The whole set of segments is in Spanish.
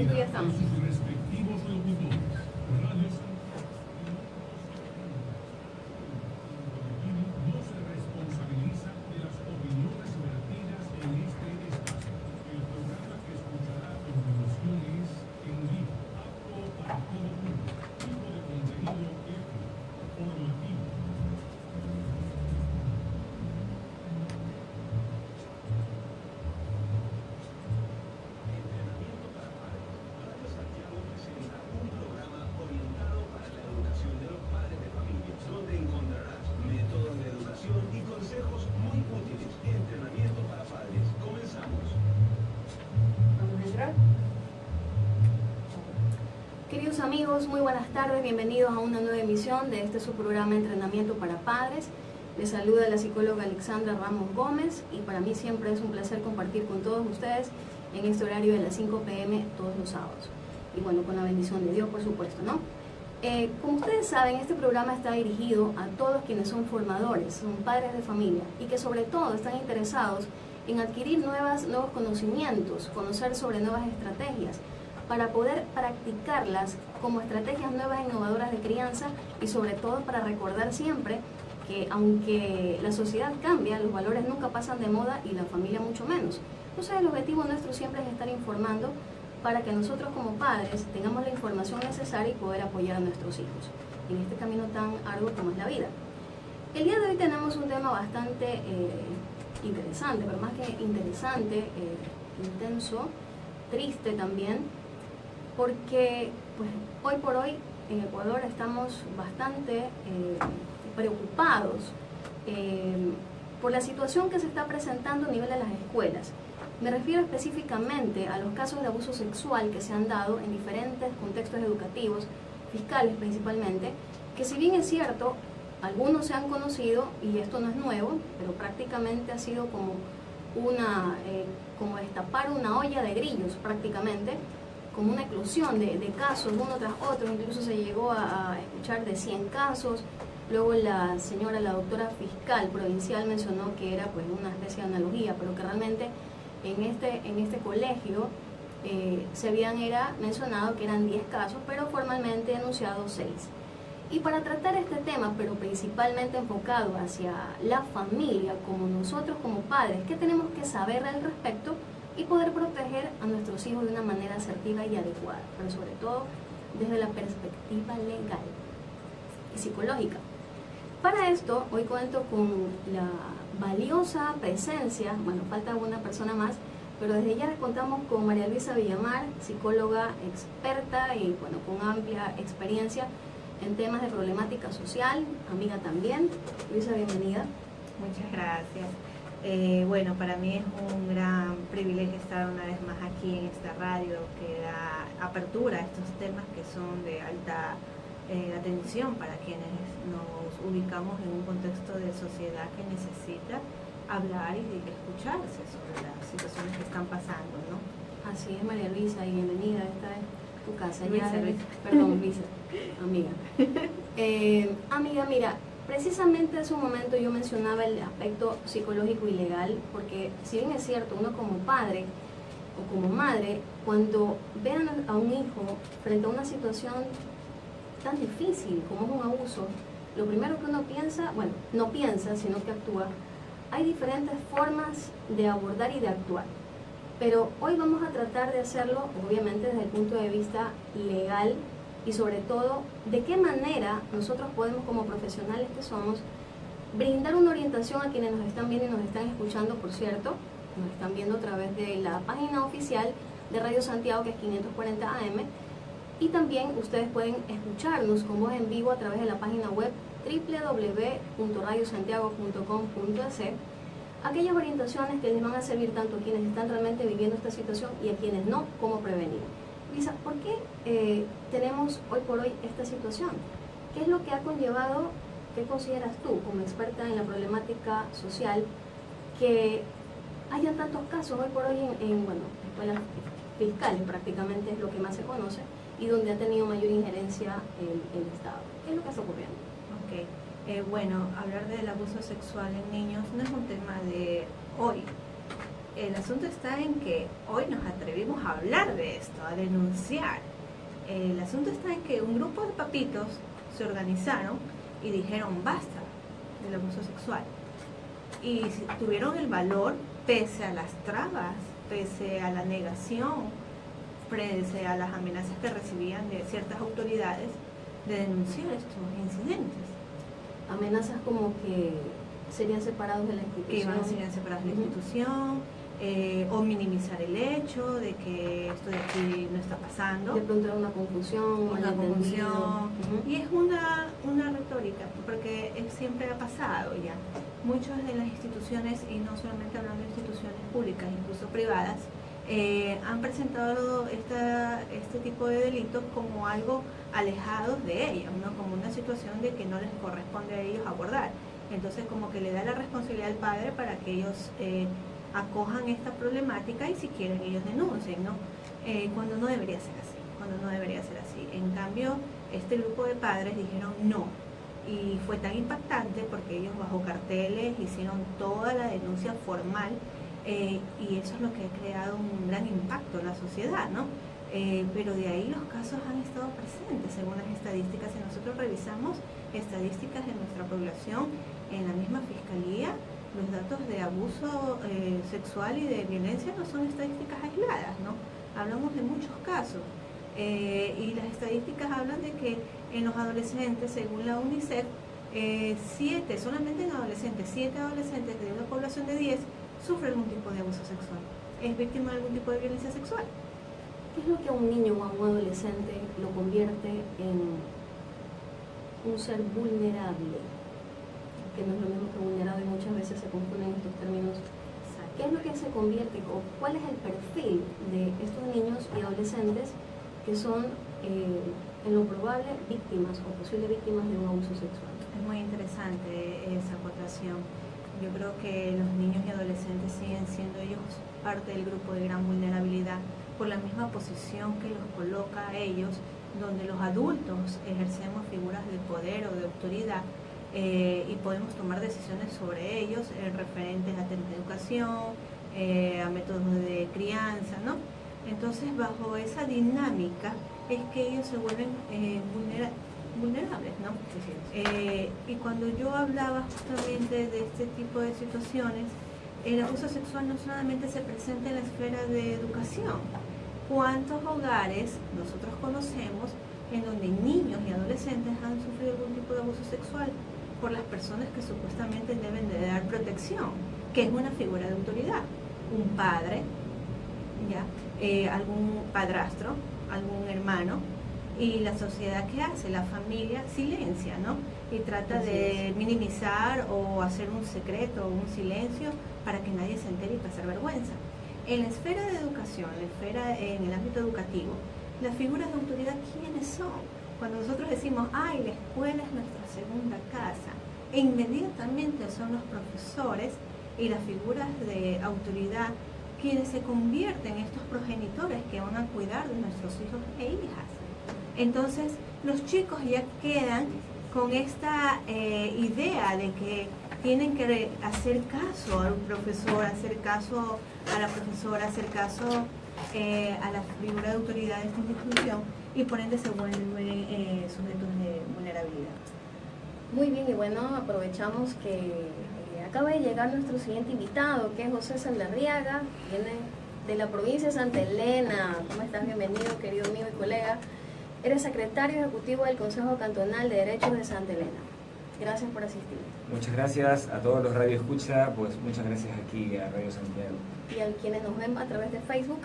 Perfecto, ya estamos. Queridos amigos, muy buenas tardes, bienvenidos a una nueva emisión de este su programa Entrenamiento para Padres. Les saluda la psicóloga Alexandra Ramos Gómez y para mí siempre es un placer compartir con todos ustedes en este horario de las 5 p.m. todos los sábados. Y bueno, con la bendición de Dios, por supuesto, ¿no? Como ustedes saben, este programa está dirigido a todos quienes son formadores, son padres de familia y que sobre todo están interesados en adquirir nuevos conocimientos, conocer sobre nuevas estrategias, para poder practicarlas como estrategias nuevas e innovadoras de crianza y sobre todo para recordar siempre que aunque la sociedad cambia, los valores nunca pasan de moda y la familia mucho menos. Entonces el objetivo nuestro siempre es estar informando para que nosotros como padres tengamos la información necesaria y poder apoyar a nuestros hijos en este camino tan arduo como es la vida. El día de hoy tenemos un tema bastante interesante, pero más que interesante, intenso, triste también, porque pues, hoy por hoy en Ecuador estamos bastante preocupados por la situación que se está presentando a nivel de las escuelas. Me refiero específicamente a los casos de abuso sexual que se han dado en diferentes contextos educativos, fiscales principalmente, que si bien es cierto, algunos se han conocido, y esto no es nuevo, pero prácticamente ha sido como como destapar una olla de grillos prácticamente, como una eclosión de casos uno tras otro. Incluso se llegó a escuchar de 100 casos. Luego la doctora fiscal provincial mencionó que era pues una especie de analogía, pero que realmente en este colegio se habían mencionado que eran 10 casos, pero formalmente denunciados 6. Y para tratar este tema, pero principalmente enfocado hacia la familia, como nosotros como padres, ¿qué tenemos que saber al respecto? Y poder proteger a nuestros hijos de una manera asertiva y adecuada, pero sobre todo desde la perspectiva legal y psicológica. Para esto, hoy cuento con la valiosa presencia, bueno, falta una persona más, pero desde ya contamos con María Luisa Villamar, psicóloga experta y bueno, con amplia experiencia en temas de problemática social, amiga también. Luisa, bienvenida. Muchas gracias. Bueno, para mí es un gran privilegio estar una vez más aquí en esta radio que da apertura a estos temas que son de alta atención para quienes nos ubicamos en un contexto de sociedad que necesita hablar y escucharse sobre las situaciones que están pasando, ¿no? Así es, María Luisa, y bienvenida. Esta es tu casa. Luisa. Perdón, Luisa, amiga. Amiga, mira, precisamente hace un momento yo mencionaba el aspecto psicológico y legal, porque si bien es cierto, uno como padre o como madre, cuando vean a un hijo frente a una situación tan difícil como es un abuso, lo primero que uno piensa, bueno, no piensa, sino que actúa. Hay diferentes formas de abordar y de actuar, pero hoy vamos a tratar de hacerlo, obviamente, desde el punto de vista legal y sobre todo, de qué manera nosotros podemos, como profesionales que somos, brindar una orientación a quienes nos están viendo y nos están escuchando, por cierto, nos están viendo a través de la página oficial de Radio Santiago, que es 540 AM, y también ustedes pueden escucharnos con voz en vivo a través de la página web www.radiosantiago.com.es, aquellas orientaciones que les van a servir tanto a quienes están realmente viviendo esta situación y a quienes no, cómo prevenir. Lisa, ¿por qué tenemos hoy por hoy esta situación? ¿Qué es lo que ha conllevado, qué consideras tú como experta en la problemática social, que haya tantos casos hoy por hoy en escuelas fiscales, prácticamente es lo que más se conoce, y donde ha tenido mayor injerencia el Estado? ¿Qué es lo que está ocurriendo? Okay. Bueno, hablar del abuso sexual en niños no es un tema de hoy. El asunto está en que hoy nos atrevimos a hablar de esto, a denunciar. El asunto está en que un grupo de papitos se organizaron y dijeron basta del abuso sexual. Y tuvieron el valor, pese a las trabas, pese a la negación, pese a las amenazas que recibían de ciertas autoridades, de denunciar estos incidentes. Amenazas como que serían separados de la Que institución. iban a ser separados de la institución, o minimizar el hecho de que esto de aquí no está pasando. De pronto era una confusión, Una malentendido. confusión. Y es una retórica, porque siempre ha pasado ya. Muchas de las instituciones, y no solamente hablando de instituciones públicas, incluso privadas, han presentado este tipo de delitos como algo alejados de ellas, ¿no? Como una situación de que no les corresponde a ellos abordar. Entonces como que le da la responsabilidad al padre para que ellos acojan esta problemática y si quieren ellos denuncien, ¿no? Cuando no debería ser así, En cambio, este grupo de padres dijeron no, y fue tan impactante porque ellos bajo carteles hicieron toda la denuncia formal, y eso es lo que ha creado un gran impacto en la sociedad, ¿no? Pero de ahí los casos han estado presentes según las estadísticas. Si nosotros revisamos estadísticas de nuestra población en la misma fiscalía, los datos de abuso sexual y de violencia no son estadísticas aisladas, ¿no? Hablamos de muchos casos, y las estadísticas hablan de que en los adolescentes, según la UNICEF, solamente en adolescentes, 7 adolescentes de una población de 10 sufren algún tipo de abuso sexual, es víctima de algún tipo de violencia sexual. ¿Qué es lo que a un niño o a un adolescente lo convierte en un ser vulnerable? Que no es lo mismo que vulnerable, y muchas veces se confunden estos términos. ¿Qué es lo que se convierte o cuál es el perfil de estos niños y adolescentes que son en lo probable víctimas o posibles víctimas de un abuso sexual? Es muy interesante esa acotación. Yo creo que los niños y adolescentes siguen siendo ellos parte del grupo de gran vulnerabilidad por la misma posición que los coloca a ellos, donde los adultos ejercemos figuras de poder o de autoridad, y podemos tomar decisiones sobre ellos referentes a temas de educación, a métodos de crianza, ¿no? Entonces, bajo esa dinámica es que ellos se vuelven vulnerables, ¿no? Y cuando yo hablaba justamente de este tipo de situaciones, el abuso sexual no solamente se presenta en la esfera de educación. ¿Cuántos hogares nosotros conocemos en donde niños y adolescentes han sufrido algún tipo de abuso sexual por las personas que supuestamente deben de dar protección, que es una figura de autoridad? Un padre, ¿ya? Algún padrastro, algún hermano, y la sociedad, ¿qué hace? La familia silencia, ¿no? Y trata de minimizar o hacer un secreto o un silencio para que nadie se entere y pasar vergüenza. En la esfera de educación, en el ámbito educativo, las figuras de autoridad, ¿quiénes son? Cuando nosotros decimos, la escuela es nuestra segunda casa, inmediatamente son los profesores y las figuras de autoridad quienes se convierten en estos progenitores que van a cuidar de nuestros hijos e hijas. Entonces, los chicos ya quedan con esta idea de que tienen que hacer caso al profesor, hacer caso a la profesora, hacer caso a la figura de autoridad de esta institución, y por ende se vuelven sujetos de vulnerabilidad. Muy bien, y bueno, aprovechamos que acaba de llegar nuestro siguiente invitado, que es José Saldarriaga, viene de la provincia de Santa Elena. ¿Cómo estás? Bienvenido, querido amigo y colega. Eres secretario ejecutivo del Consejo Cantonal de Derechos de Santa Elena. Gracias por asistir. Muchas gracias a todos los Radio Escucha, pues muchas gracias aquí a Radio Santiago. Y a quienes nos ven a través de Facebook.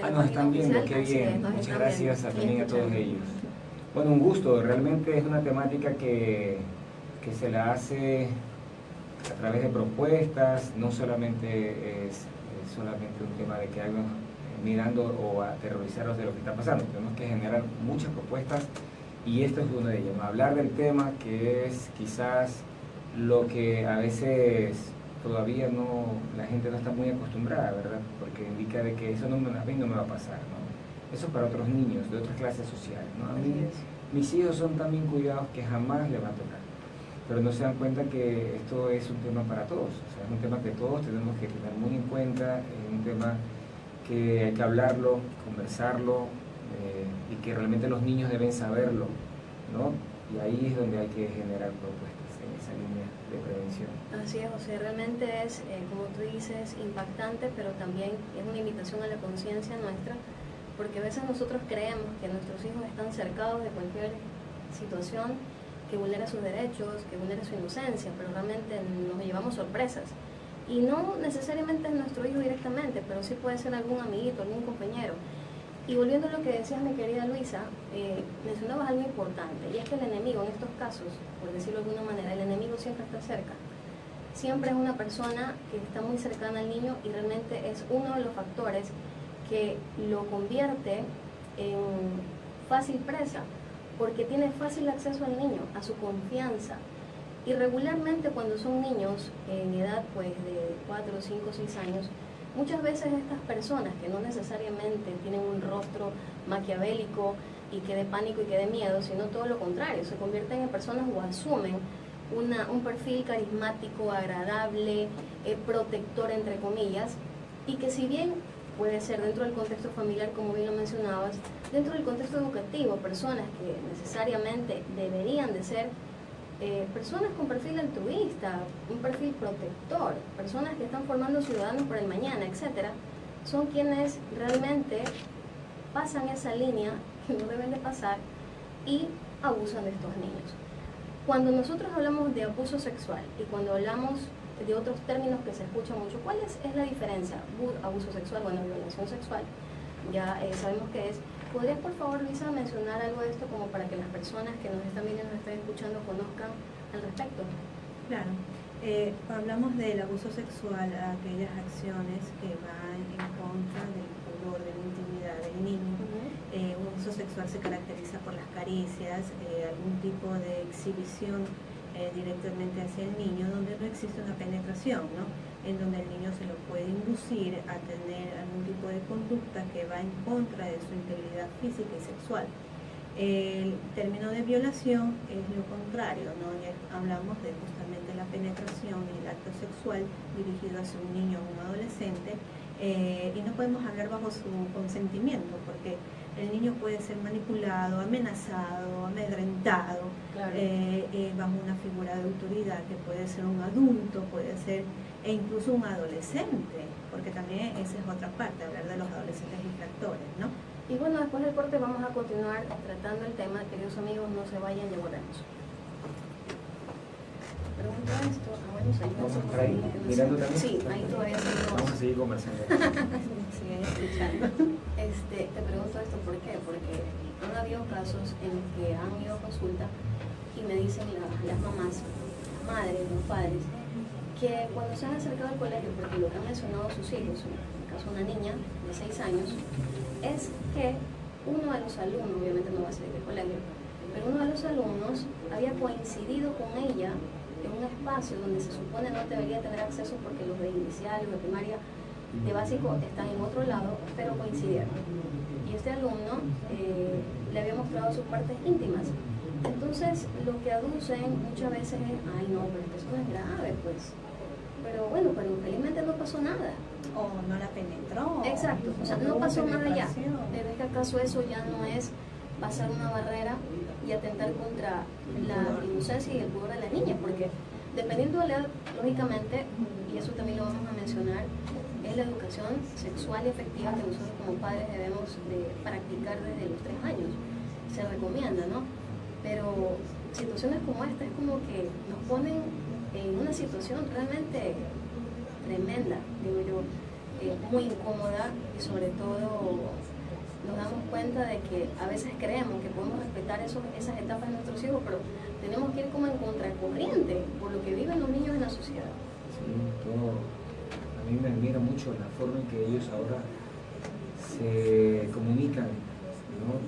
Nos están viendo, qué bien. Muchas gracias también a todos ellos. Bueno, un gusto, realmente es una temática que se la hace a través de propuestas, no solamente es solamente un tema de que hagan mirando o aterrorizarlos de lo que está pasando. Tenemos que generar muchas propuestas y esto es una de ellas, hablar del tema que es quizás lo que a veces todavía la gente no está muy acostumbrada, ¿verdad? Porque indica de que eso a mí no me va a pasar, ¿no? Eso es para otros niños de otras clases sociales, ¿no? A mí, mis hijos son tan bien cuidados que jamás les va a tocar. pero no se dan cuenta que esto es un tema para todos, o sea, es un tema que todos tenemos que tener muy en cuenta, es un tema que hay que hablarlo, conversarlo, y que realmente los niños deben saberlo, ¿no? Y ahí es donde hay que generar propuestas en esa línea de prevención. Así es, José, realmente es, como tú dices, impactante, pero también es una invitación a la conciencia nuestra, porque a veces nosotros creemos que nuestros hijos están cercados de cualquier situación que vulnera sus derechos, que vulnera su inocencia, pero realmente nos llevamos sorpresas. Y no necesariamente es nuestro hijo directamente, pero sí puede ser algún amiguito, algún compañero. Y volviendo a lo que decías, mi querida Luisa, mencionabas algo importante, y es que el enemigo en estos casos, por decirlo de alguna manera, el enemigo siempre está cerca. Siempre es una persona que está muy cercana al niño y realmente es uno de los factores que lo convierte en fácil presa, porque tiene fácil acceso al niño, a su confianza. Y regularmente cuando son niños en edad pues de 4, 5, 6 años, muchas veces estas personas que no necesariamente tienen un rostro maquiavélico y que dé pánico y que dé miedo, sino todo lo contrario, se convierten en personas o asumen un perfil carismático, agradable, protector entre comillas, y que si bien puede ser dentro del contexto familiar, como bien lo mencionabas, dentro del contexto educativo, personas que necesariamente deberían de ser personas con perfil altruista, un perfil protector, personas que están formando ciudadanos por el mañana, etcétera, son quienes realmente pasan esa línea que no deben de pasar y abusan de estos niños. Cuando nosotros hablamos de abuso sexual y cuando hablamos de otros términos que se escuchan mucho, ¿cuál es la diferencia? Abuso sexual, bueno, violación sexual, ya sabemos qué es. ¿Podrías, por favor, Luisa, mencionar algo de esto como para que las personas que nos están viendo y nos están escuchando conozcan al respecto? Claro. Hablamos del abuso sexual, aquellas acciones que van en contra del pudor, de la intimidad del niño. Un abuso sexual se caracteriza por las caricias, algún tipo de exhibición directamente hacia el niño, donde no existe una penetración, ¿no? En donde el niño se lo puede inducir a tener algún tipo de conducta que va en contra de su integridad física y sexual. El término de violación es lo contrario, ¿no? Ya hablamos de justamente la penetración y el acto sexual dirigido hacia un niño o un adolescente, y no podemos hablar bajo su consentimiento, porque el niño puede ser manipulado, amenazado, amedrentado, claro, bajo una figura de autoridad que puede ser un adulto, puede ser e incluso un adolescente, porque también esa es otra parte, hablar de los adolescentes infractores, ¿no? Y bueno, después del corte vamos a continuar tratando el tema. Queridos amigos, no se vayan, ya volvemos. Pregunta esto, bueno, vamos a estar ahí mirando también. Sí, ahí todavía seguimos. Vamos a seguir conversando. Siguen escuchando. Te pregunto esto, ¿por qué? Porque han habido casos en los que han ido a consulta y me dicen las mamás, madres, los padres, que cuando se han acercado al colegio, porque lo que han mencionado sus hijos, en el caso de una niña de 6 años, es que uno de los alumnos, obviamente no va a salir del colegio, pero uno de los alumnos había coincidido con ella en un espacio donde se supone no debería tener acceso porque los de inicial, los de primaria, de básico están en otro lado, pero coincidieron. Y este alumno le había mostrado sus partes íntimas. Entonces, lo que aducen muchas veces es, ay no, pero eso no es grave, pues. Pero bueno, pero felizmente no pasó nada. O no la penetró. Exacto, o sea, no pasó más allá. Pero es que acaso eso ya no es pasar una barrera y atentar contra la inocencia y el pudor de la niña, porque dependiendo de la edad, lógicamente, y eso también lo vamos a mencionar, es la educación sexual y efectiva que nosotros como padres debemos de practicar desde los 3 años. Se recomienda, ¿no? Pero situaciones como esta es como que nos ponen en una situación realmente tremenda, digo yo, muy incómoda, y sobre todo nos damos cuenta de que a veces creemos que podemos respetar esas etapas de nuestros hijos, pero tenemos que ir como en contracorriente por lo que viven los niños en la sociedad. Sí, a mí me admira mucho la forma en que ellos ahora se comunican, ¿no?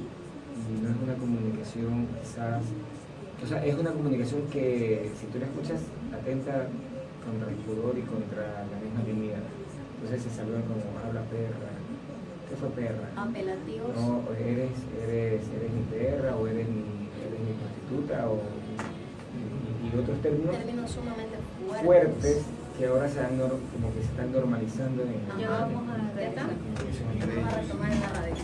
Y no es una comunicación quizás, o sea, es una comunicación que si tú la escuchas atenta contra el pudor y contra la misma dignidad. Entonces se saludan como habla perra. ¿Qué fue perra? Apelativos. No, eres mi perra, o eres mi prostituta, y y otros términos sumamente fuertes que ahora como que se están normalizando en la comunicación entre ellos. Vamos a retomar en la radio.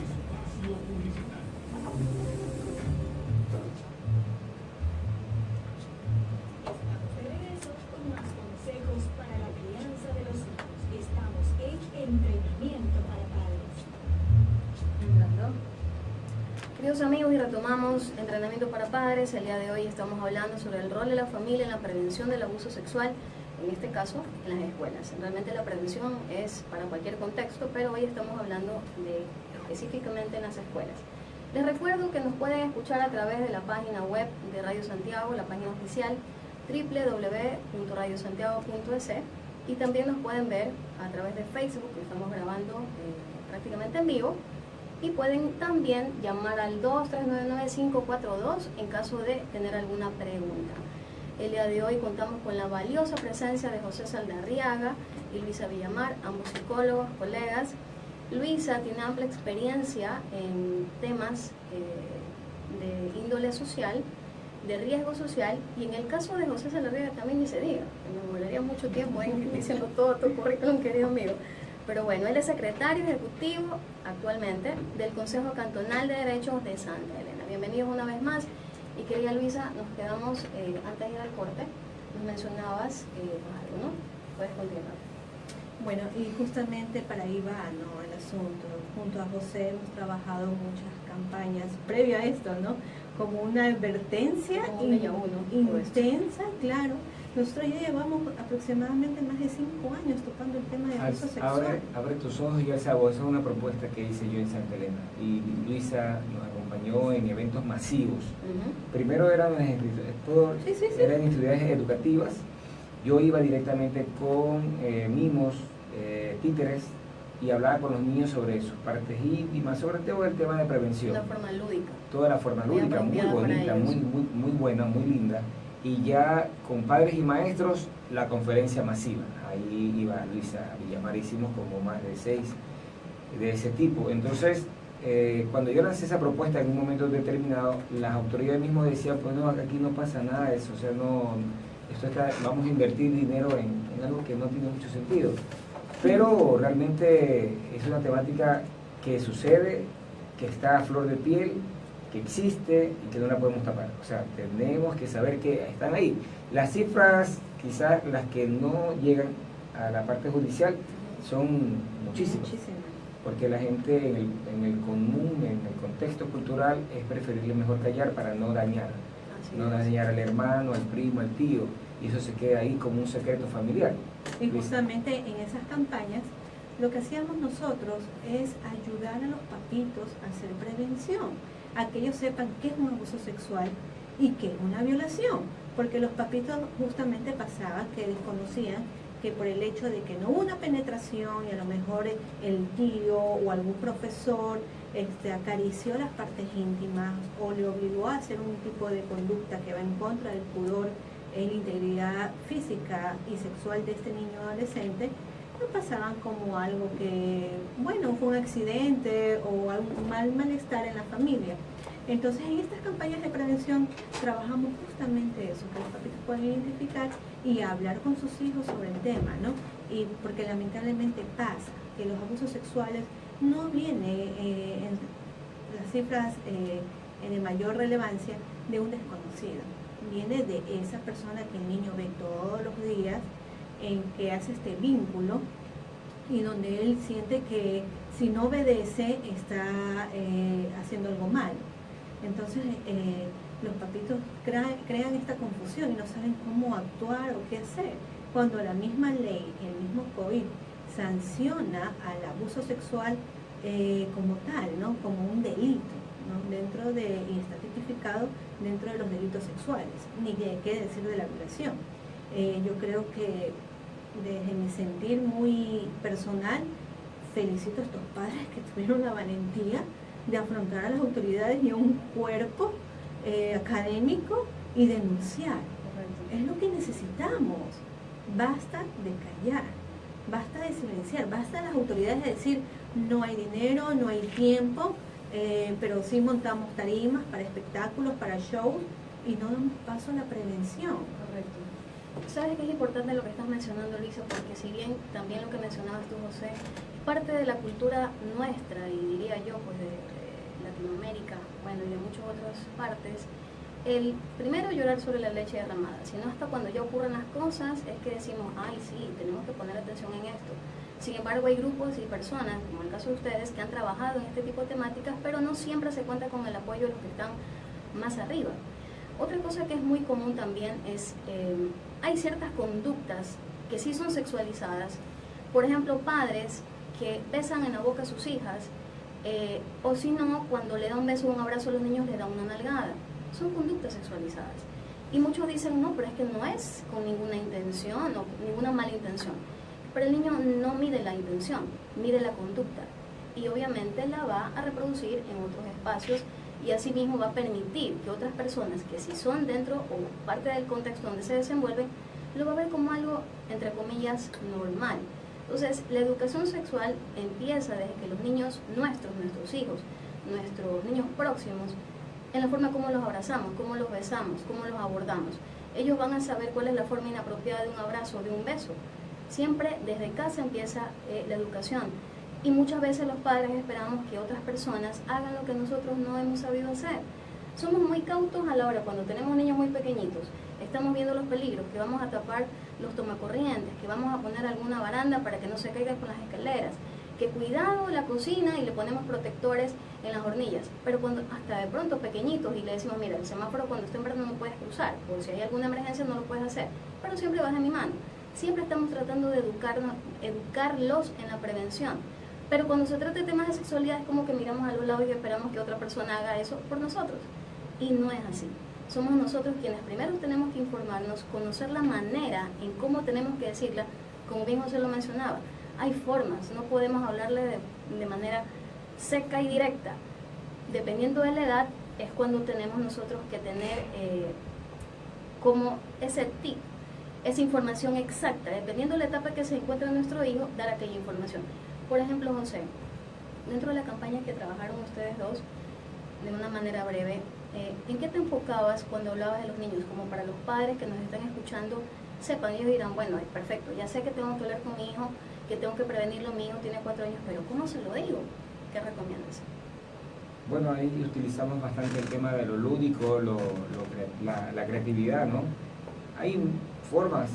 Queridos amigos, y retomamos Entrenamiento para Padres. El día de hoy estamos hablando sobre el rol de la familia en la prevención del abuso sexual, en este caso en las escuelas. Realmente la prevención es para cualquier contexto, pero hoy estamos hablando específicamente en las escuelas. Les recuerdo que nos pueden escuchar a través de la página web de Radio Santiago, la página oficial www.radiosantiago.es, y también nos pueden ver a través de Facebook, que estamos grabando prácticamente en vivo. Y pueden también llamar al 2399542 en caso de tener alguna pregunta. El día de hoy contamos con la valiosa presencia de José Saldarriaga y Luisa Villamar, ambos psicólogos, colegas. Luisa tiene amplia experiencia en temas de índole social, de riesgo social, y en el caso de José Saldarriaga también ni se diga, me volaría mucho tiempo diciendo todo tu currículum, querido amigo. Pero bueno, él es secretario ejecutivo actualmente del Consejo Cantonal de Derechos de Santa Elena. Bienvenidos una vez más. Y querida Luisa, nos quedamos antes de ir al corte. Nos mencionabas algo, ¿no? Puedes continuar. Bueno, y justamente para ahí va, ¿no?, el asunto. Junto a José hemos trabajado muchas campañas previo a esto, ¿no? Como una advertencia intensa, claro. Nosotros ya llevamos aproximadamente más de 5 años tocando el tema de abuso sexual. Abre tus ojos y esa voz es una propuesta que hice yo en Santa Elena. Y Luisa nos acompañó en eventos masivos. Primero eran actividades educativas. Yo iba directamente con mimos, títeres, y hablaba con los niños sobre sus partes íntimas, sobre todo el tema de prevención. Una forma lúdica. Toda la forma lúdica, muy bonita, muy buena, muy linda. Y ya con padres y maestros, la conferencia masiva. Ahí iba Luisa Villamar, hicimos como más de 6 de ese tipo. Entonces, cuando yo lancé esa propuesta en un momento determinado, las autoridades mismas decían, pues no, aquí no pasa nada de eso, o sea, vamos a invertir dinero en algo que no tiene mucho sentido. Pero realmente es una temática que sucede, que está a flor de piel, que existe y que no la podemos tapar. O sea, tenemos que saber que están ahí. Las cifras, quizás las que no llegan a la parte judicial, son muchísimas. Porque la gente en el común, en el contexto cultural, es preferible mejor callar para no dañar. No dañar al hermano, al primo, al tío. Y eso se queda ahí como un secreto familiar. Y justamente en esas campañas, lo que hacíamos nosotros es ayudar a los papitos a hacer prevención, a que ellos sepan qué es un abuso sexual y qué es una violación, porque los papitos justamente pasaba que desconocían que por el hecho de que no hubo una penetración y a lo mejor el tío o algún profesor acarició las partes íntimas o le obligó a hacer un tipo de conducta que va en contra del pudor e la integridad física y sexual de este niño adolescente, no pasaban como algo que, bueno, fue un accidente o algún malestar en la familia. Entonces, en estas campañas de prevención trabajamos justamente eso, que los papitos puedan identificar y hablar con sus hijos sobre el tema, ¿no? Y porque lamentablemente pasa que los abusos sexuales no vienen en las cifras de mayor relevancia de un desconocido, viene de esa persona que el niño ve todos los días, en que hace este vínculo y donde él siente que si no obedece está haciendo algo mal. Entonces los papitos crean esta confusión y no saben cómo actuar o qué hacer, cuando la misma ley, el mismo COVID sanciona al abuso sexual como tal, ¿no?, como un delito, ¿no?, y está tipificado dentro de los delitos sexuales, ni qué decir de la violación. Yo creo que desde mi sentir muy personal, felicito a estos padres que tuvieron la valentía de afrontar a las autoridades y a un cuerpo académico y denunciar. Es lo que necesitamos. Basta de callar, basta de silenciar, basta de las autoridades de decir no hay dinero, no hay tiempo, pero sí montamos tarimas para espectáculos, para shows y no damos paso a la prevención. Correcto. Sabes que es importante lo que estás mencionando, Lisa, porque si bien también lo que mencionabas tú, José, es parte de la cultura nuestra y diría yo, pues de Latinoamérica, bueno, y de muchas otras partes, el primero llorar sobre la leche derramada, sino hasta cuando ya ocurren las cosas es que decimos, ay sí, tenemos que poner atención en esto. Sin embargo, hay grupos y personas, como el caso de ustedes, que han trabajado en este tipo de temáticas, pero no siempre se cuenta con el apoyo de los que están más arriba. Otra cosa que es muy común también es, hay ciertas conductas que sí son sexualizadas. Por ejemplo, padres que besan en la boca a sus hijas, o si no, cuando le da un beso o un abrazo a los niños, le da una nalgada. Son conductas sexualizadas. Y muchos dicen, no, pero es que no es con ninguna intención o ninguna mala intención. Pero el niño no mide la intención, mide la conducta. Y obviamente la va a reproducir en otros espacios y asimismo va a permitir que otras personas que si son dentro o parte del contexto donde se desenvuelven, lo va a ver como algo, entre comillas, normal. Entonces, la educación sexual empieza desde que los niños nuestros hijos, nuestros niños próximos, en la forma como los abrazamos, cómo los besamos, cómo los abordamos. Ellos van a saber cuál es la forma inapropiada de un abrazo o de un beso. Siempre desde casa empieza la educación. Y muchas veces los padres esperamos que otras personas hagan lo que nosotros no hemos sabido hacer. Somos muy cautos a la hora, cuando tenemos niños muy pequeñitos, estamos viendo los peligros, que vamos a tapar los tomacorrientes, que vamos a poner alguna baranda para que no se caiga con las escaleras, que cuidado la cocina y le ponemos protectores en las hornillas. Pero cuando hasta de pronto pequeñitos y le decimos, mira, el semáforo cuando esté en verde no puedes cruzar, por si hay alguna emergencia no lo puedes hacer, pero siempre vas en mi mano. Siempre estamos tratando de educarlos en la prevención. Pero cuando se trata de temas de sexualidad es como que miramos a los lados y esperamos que otra persona haga eso por nosotros. Y no es así. Somos nosotros quienes primero tenemos que informarnos, conocer la manera en cómo tenemos que decirla, como bien José lo mencionaba. Hay formas, no podemos hablarle de manera seca y directa. Dependiendo de la edad es cuando tenemos nosotros que tener como ese tip, esa información exacta. Dependiendo de la etapa que se encuentra nuestro hijo, dar aquella información. Por ejemplo, José, dentro de la campaña que trabajaron ustedes dos, de una manera breve, ¿en qué te enfocabas cuando hablabas de los niños? Como para los padres que nos están escuchando, sepan, ellos dirán, bueno, perfecto, ya sé que tengo que hablar con mi hijo, que tengo que prevenirlo, mi hijo tiene 4 años, pero ¿cómo se lo digo? ¿Qué recomiendas? Bueno, ahí utilizamos bastante el tema de lo lúdico, la creatividad, ¿no? Hay formas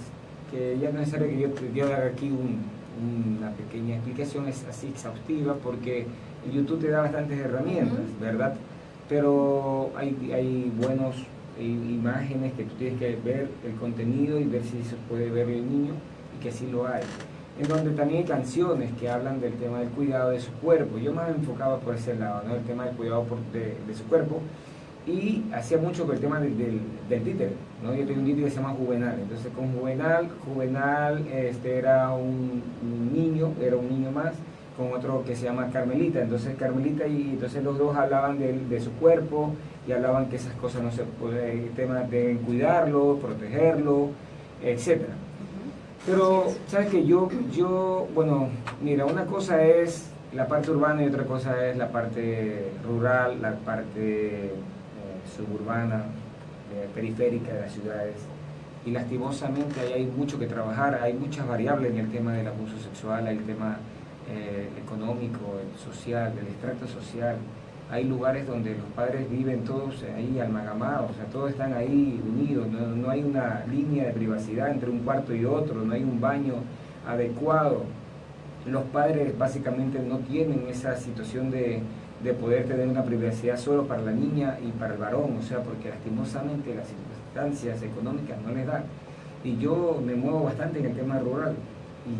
que ya no es necesario que yo haga aquí una pequeña explicación, es así exhaustiva, porque el YouTube te da bastantes herramientas, ¿verdad? Pero hay buenas imágenes que tú tienes que ver el contenido y ver si se puede ver el niño, y que así lo hay. En donde también hay canciones que hablan del tema del cuidado de su cuerpo. Yo más me enfocaba por ese lado, ¿no? El tema del cuidado de su cuerpo. Y hacía mucho con el tema del títere, ¿no? Yo tengo un títere que se llama Juvenal. Entonces con Juvenal era un niño más, con otro que se llama Carmelita. Entonces Carmelita y entonces los dos hablaban de su cuerpo y hablaban que esas cosas no se pueden, el tema de cuidarlo, protegerlo, etcétera. Pero, ¿sabes qué? Bueno, mira, una cosa es la parte urbana y otra cosa es la parte rural, la parte suburbana, periférica de las ciudades. Y lastimosamente ahí hay mucho que trabajar, hay muchas variables en el tema del abuso sexual, hay el tema económico, el social, del extracto social. Hay lugares donde los padres viven todos ahí amalgamados, o sea, todos están ahí unidos, no hay una línea de privacidad entre un cuarto y otro, no hay un baño adecuado. Los padres básicamente no tienen esa situación de poder tener una privacidad solo para la niña y para el varón, o sea, porque lastimosamente las circunstancias económicas no les dan. Y yo me muevo bastante en el tema rural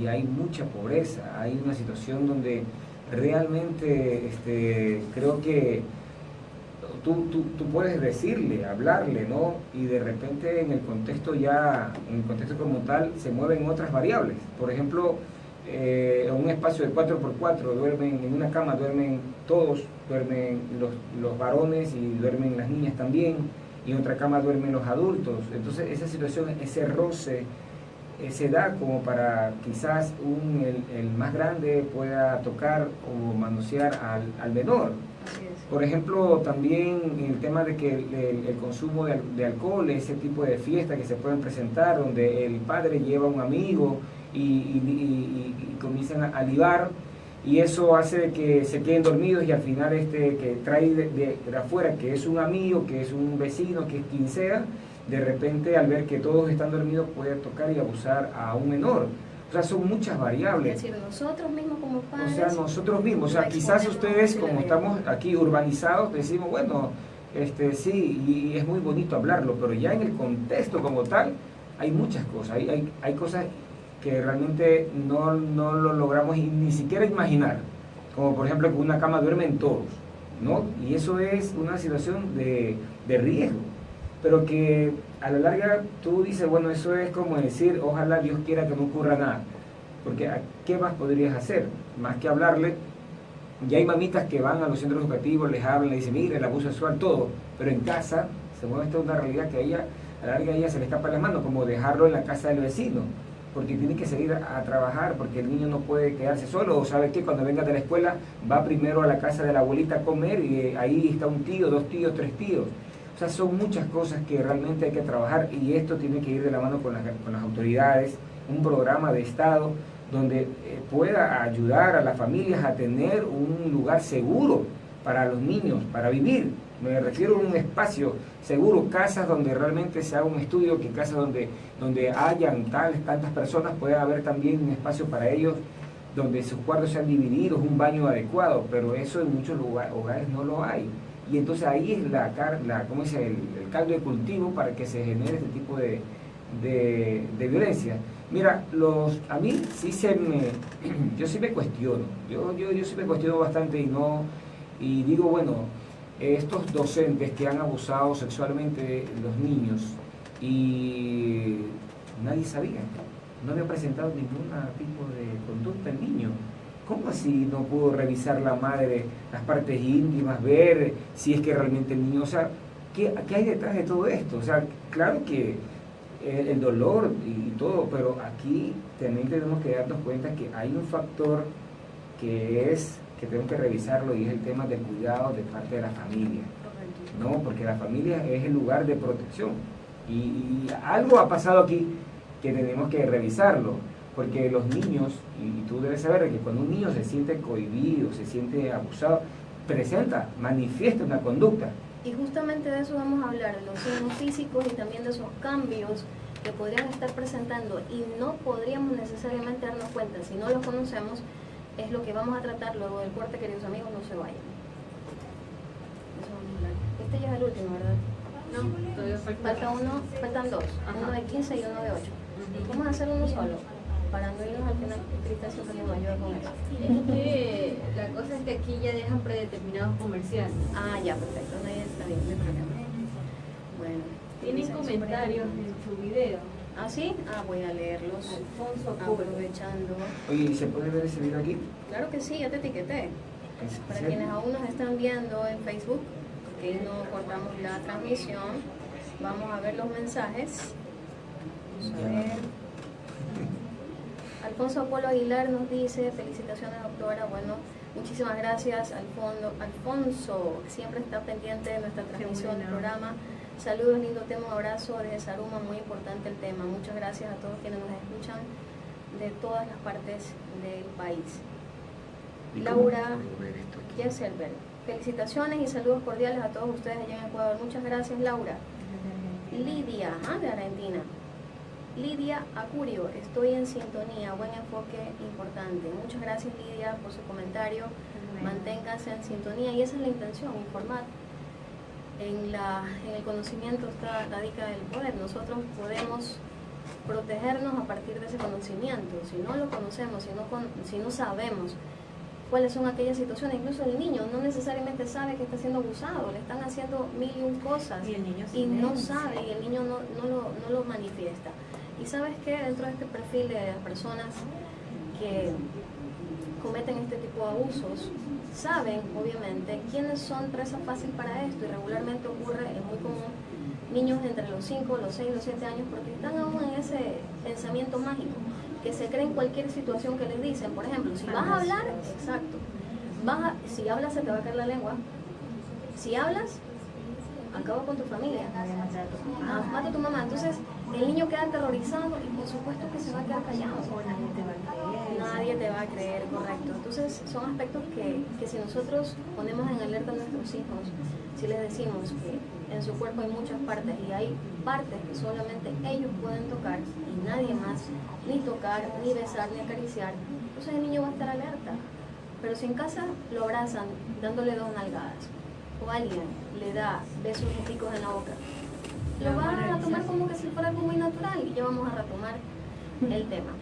y hay mucha pobreza, hay una situación donde realmente creo que tú puedes decirle, hablarle, ¿no? Y de repente en el contexto como tal, se mueven otras variables. Por ejemplo, en un espacio de 4x4 duermen, en una cama duermen todos, duermen los varones y duermen las niñas también, y en otra cama duermen los adultos. Entonces esa situación, ese roce, se da como para quizás el más grande pueda tocar o manosear al menor. Así es. Por ejemplo, también el tema de que el consumo de alcohol, ese tipo de fiestas que se pueden presentar, donde el padre lleva a un amigo y comienzan a libar, y eso hace de que se queden dormidos, y al final que trae de afuera, que es un amigo, que es un vecino, que es quien sea, de repente al ver que todos están dormidos puede tocar y abusar a un menor. O sea, son muchas variables. Es decir, nosotros mismos como padres... O sea, nosotros mismos. O sea, quizás ustedes, como estamos aquí urbanizados, decimos, bueno, sí, y es muy bonito hablarlo, pero ya en el contexto como tal, hay muchas cosas. Hay cosas que realmente no lo logramos ni siquiera imaginar. Como por ejemplo que una cama duermen todos, ¿no? Y eso es una situación de riesgo. Pero que a la larga tú dices, bueno, eso es como decir, ojalá Dios quiera que no ocurra nada, porque ¿qué más podrías hacer? Más que hablarle. Ya hay mamitas que van a los centros educativos, les hablan, le dicen, mire, el abuso sexual, todo, pero en casa se mueve esta una realidad que a ella, a la larga, a ella se le escapa la mano, como dejarlo en la casa del vecino, porque tiene que salir a trabajar, porque el niño no puede quedarse solo, o sabe que cuando venga de la escuela va primero a la casa de la abuelita a comer, y ahí está un tío, 2 tíos, 3 tíos. O sea, son muchas cosas que realmente hay que trabajar, y esto tiene que ir de la mano con las autoridades, un programa de Estado donde pueda ayudar a las familias a tener un lugar seguro para los niños, para vivir. Me refiero a un espacio seguro, casas donde realmente se haga un estudio, que casas donde hayan tantas personas, pueda haber también un espacio para ellos, donde sus cuartos sean divididos, un baño adecuado, pero eso en muchos hogares no lo hay. Y entonces ahí es ¿cómo dice? El caldo de cultivo para que se genere este tipo de violencia. Mira, a mí sí yo sí me cuestiono, yo sí me cuestiono bastante, y digo, bueno, estos docentes que han abusado sexualmente de los niños y nadie sabía, no había presentado ningún tipo de conducta el niño. ¿Cómo así no pudo revisar la madre las partes íntimas, ver si es que realmente el niño, o sea, ¿qué hay detrás de todo esto? O sea, claro que el dolor y todo, pero aquí también tenemos que darnos cuenta que hay un factor que tenemos que revisarlo, y es el tema del cuidado de parte de la familia, ¿no? Porque la familia es el lugar de protección, y algo ha pasado aquí que tenemos que revisarlo, porque los niños, y tú debes saber que cuando un niño se siente cohibido, se siente abusado, manifiesta una conducta. Y justamente de eso vamos a hablar, de los signos físicos y también de esos cambios que podrían estar presentando y no podríamos necesariamente darnos cuenta si no los conocemos. Es lo que vamos a tratar luego del corte, queridos amigos, no se vayan. Eso vamos a hablar. Este ya es el último, ¿verdad? No, todavía faltan 2, uno de 15 y uno de 8. Vamos a hacer uno solo, para no irnos al final. Cristal siempre nos ayuda con eso. Es que la cosa es que aquí ya dejan predeterminados comerciales. Ah, ya, perfecto, no, ya está bien, no hay problema. Bueno. Tienen comentarios en su video. ¿Ah, sí? Ah, voy a leerlos. Alfonso aprovechando. Oye, ¿se puede ver ese video aquí? Claro que sí, ya te etiqueté. Para quienes aún nos están viendo en Facebook, porque ahí no cortamos la transmisión, vamos a ver los mensajes. Vamos a ver. Alfonso Apolo Aguilar nos dice, felicitaciones doctora, bueno, muchísimas gracias Alfonso, siempre está pendiente de nuestra transmisión del programa. Saludos, lindo tema, un abrazo desde Saruma, muy importante el tema. Muchas gracias a todos quienes nos escuchan de todas las partes del país. Laura Jesselberg, felicitaciones y saludos cordiales a todos ustedes allá en Ecuador. Muchas gracias, Laura. Lidia, de Argentina. Lidia Acurio, estoy en sintonía, buen enfoque importante. Muchas gracias, Lidia, por su comentario. Manténganse en sintonía, y esa es la intención, informar. En el conocimiento radica el poder. Nosotros podemos protegernos a partir de ese conocimiento. Si no lo conocemos, si no sabemos cuáles son aquellas situaciones, incluso el niño no necesariamente sabe que está siendo abusado, le están haciendo 1000 cosas y el niño no sabe, y el niño no lo manifiesta. Y sabes que dentro de este perfil de personas que cometen este tipo de abusos, saben obviamente quiénes son presa fácil para esto, y regularmente ocurre, es muy común, niños entre los 5, los 6, los 7 años, porque están aún en ese pensamiento mágico, que se creen cualquier situación que les dicen. Por ejemplo, si vas a hablar, exacto, si hablas se te va a caer la lengua, Si hablas, acaba con tu familia. Mata a tu mamá. Entonces, el niño queda aterrorizado y por supuesto que se va a quedar callado. Nadie te va a creer, correcto. Entonces, son aspectos que si nosotros ponemos en alerta a nuestros hijos, si les decimos que en su cuerpo hay muchas partes y hay partes que solamente ellos pueden tocar y nadie más, ni tocar, ni besar, ni acariciar, entonces el niño va a estar alerta. Pero si en casa lo abrazan dándole 2 nalgadas o alguien le da besos ricos en la boca, lo va a tomar como que si fuera algo muy natural y ya vamos a retomar el tema.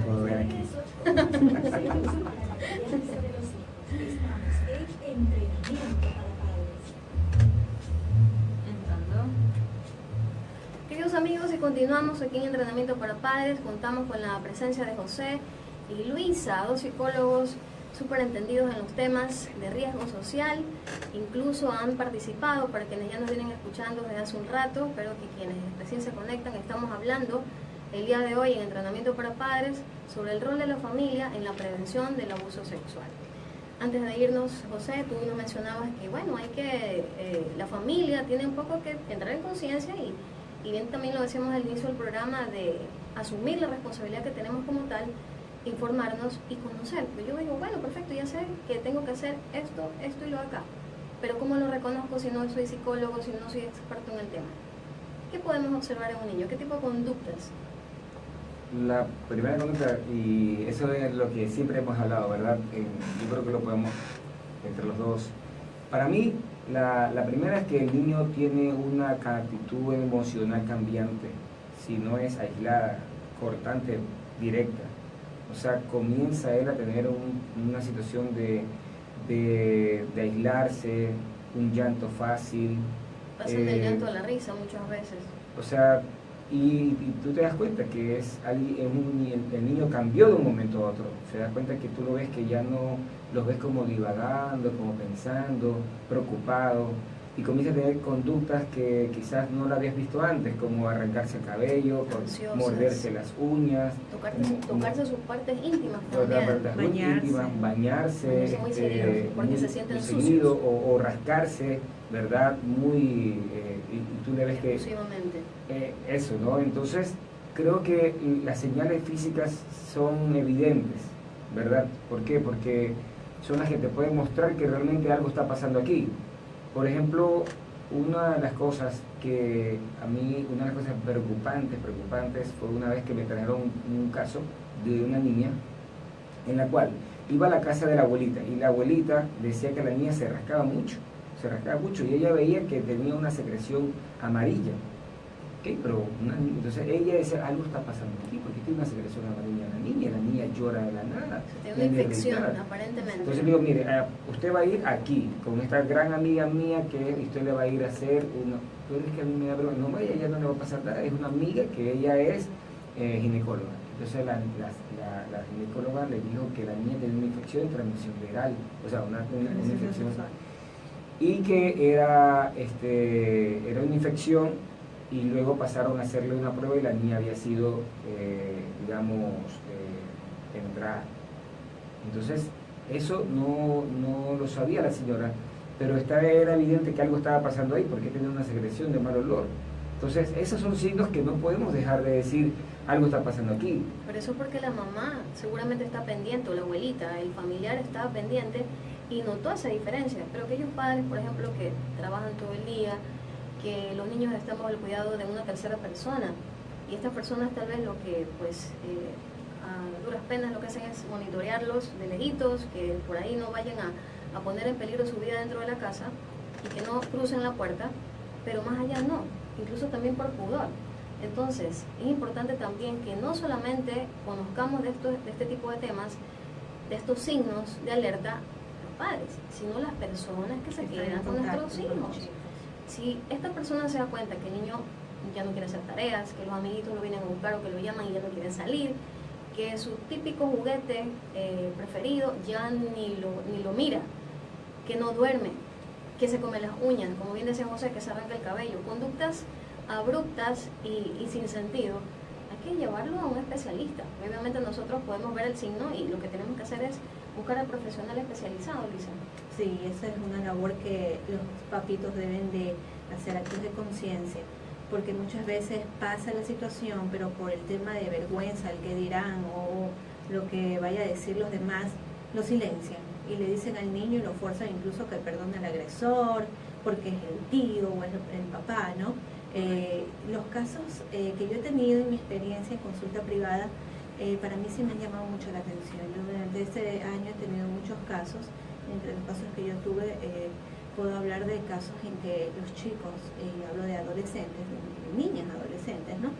Puedo ver aquí. Queridos amigos, y continuamos aquí en Entrenamiento para Padres. Contamos con la presencia de José y Luisa, 2 psicólogos súper entendidos en los temas de riesgo social. Incluso han participado, para quienes ya nos vienen escuchando desde hace un rato, pero que quienes recién se conectan, estamos hablando el día de hoy en Entrenamiento para Padres sobre el rol de la familia en la prevención del abuso sexual. Antes de irnos, José, tú nos mencionabas que, bueno, hay que, la familia tiene un poco que entrar en conciencia y bien también lo decíamos al inicio del programa, de asumir la responsabilidad que tenemos como tal, informarnos y conocer. Pues yo digo, bueno, perfecto, ya sé que tengo que hacer esto y lo acá, pero ¿cómo lo reconozco si no soy psicólogo, si no soy experto en el tema? ¿Qué podemos observar en un niño? ¿Qué tipo de conductas? La primera conducta, y eso es lo que siempre hemos hablado, ¿verdad? Yo creo que lo podemos, entre los dos. Para mí, la primera es que el niño tiene una actitud emocional cambiante, si no es aislada, cortante, directa. O sea, comienza él a tener una situación de aislarse, un llanto fácil. Pasan del llanto a la risa muchas veces. O sea, y tú te das cuenta que el niño cambió de un momento a otro. Se das cuenta que tú lo ves que ya no, los ves como divagando, como pensando, preocupado, y comienza a tener conductas que quizás no lo habías visto antes, como arrancarse el cabello, morderse las uñas, tocarse sus partes íntimas también, bañarse muy seguido, porque se sienten sucios, o rascarse, ¿verdad? Y tú le ves que eso, ¿no? Entonces creo que las señales físicas son evidentes, ¿verdad? ¿Por qué? Porque son las que te pueden mostrar que realmente algo está pasando aquí. Por ejemplo, una de las cosas que a mí, una de las cosas preocupantes fue una vez que me trajeron un caso de una niña en la cual iba a la casa de la abuelita y la abuelita decía que la niña se rascaba mucho y ella veía que tenía una secreción amarilla. ¿Okay? Pero entonces ella decía, algo está pasando aquí, porque tiene una secreción amarilla en la niña llora de la nada. Tiene una infección, aparentemente. Entonces digo, mire, usted va a ir aquí, con esta gran amiga mía, que usted le va a ir a hacer pero es que a mí me da broma, no vaya, ella no le va a pasar nada, es una amiga que ella es ginecóloga. Entonces la ginecóloga le dijo que la niña tenía una infección de transmisión viral, o sea, una infección, y que era una infección. Y luego pasaron a hacerle una prueba y la niña había sido, penetrada. Entonces, eso no lo sabía la señora, pero era evidente que algo estaba pasando ahí, porque tenía una secreción de mal olor. Entonces, esos son signos que no podemos dejar de decir, algo está pasando aquí. Por eso, porque la mamá seguramente está pendiente, o la abuelita, el familiar está pendiente y notó esa diferencia. Pero aquellos padres, por ejemplo, que trabajan todo el día, que los niños están bajo el cuidado de una tercera persona, y estas personas tal vez lo que a duras penas lo que hacen es monitorearlos de lejitos, que por ahí no vayan a poner en peligro su vida dentro de la casa y que no crucen la puerta, pero más allá no, incluso también por pudor. Entonces es importante también que no solamente conozcamos de este tipo de temas, de estos signos de alerta los padres, sino las personas que se quedan con nuestros hijos. Si esta persona se da cuenta que el niño ya no quiere hacer tareas, que los amiguitos lo vienen a buscar o que lo llaman y ya no quieren salir, que su típico juguete preferido ya ni lo mira, que no duerme, que se come las uñas, como bien decía José, que se arranca el cabello, conductas abruptas y sin sentido, que llevarlo a un especialista. Obviamente nosotros podemos ver el signo y lo que tenemos que hacer es buscar al profesional especializado, Luisa. Sí, esa es una labor que los papitos deben de hacer, actos de conciencia, porque muchas veces pasa la situación, pero por el tema de vergüenza, el que dirán o lo que vaya a decir los demás, lo silencian y le dicen al niño y lo fuerzan incluso que perdone al agresor, porque es el tío o es el papá, ¿no? Los casos que yo he tenido en mi experiencia en consulta privada, para mí sí me han llamado mucho la atención. Yo durante este año he tenido muchos casos. Entre los casos que yo tuve, puedo hablar de casos en que los chicos, hablo de adolescentes, de niñas adolescentes, ¿no?,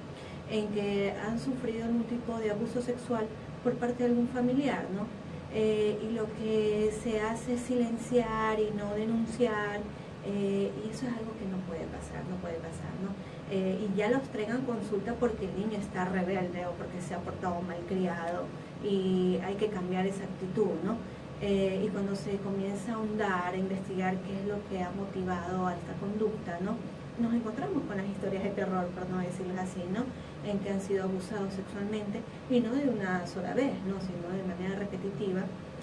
en que han sufrido algún tipo de abuso sexual por parte de algún familiar, ¿no? Y lo que se hace es silenciar y no denunciar, y eso es algo que no puede pasar, ¿no? Y ya los traen a consulta porque el niño está rebelde o porque se ha portado malcriado y hay que cambiar esa actitud, ¿no? Y cuando se comienza a ahondar, a investigar qué es lo que ha motivado a esta conducta, ¿no?, nos encontramos con las historias de terror, por no decirlo así, ¿no?, en que han sido abusados sexualmente, y no de una sola vez, ¿no?, sino de manera repetitiva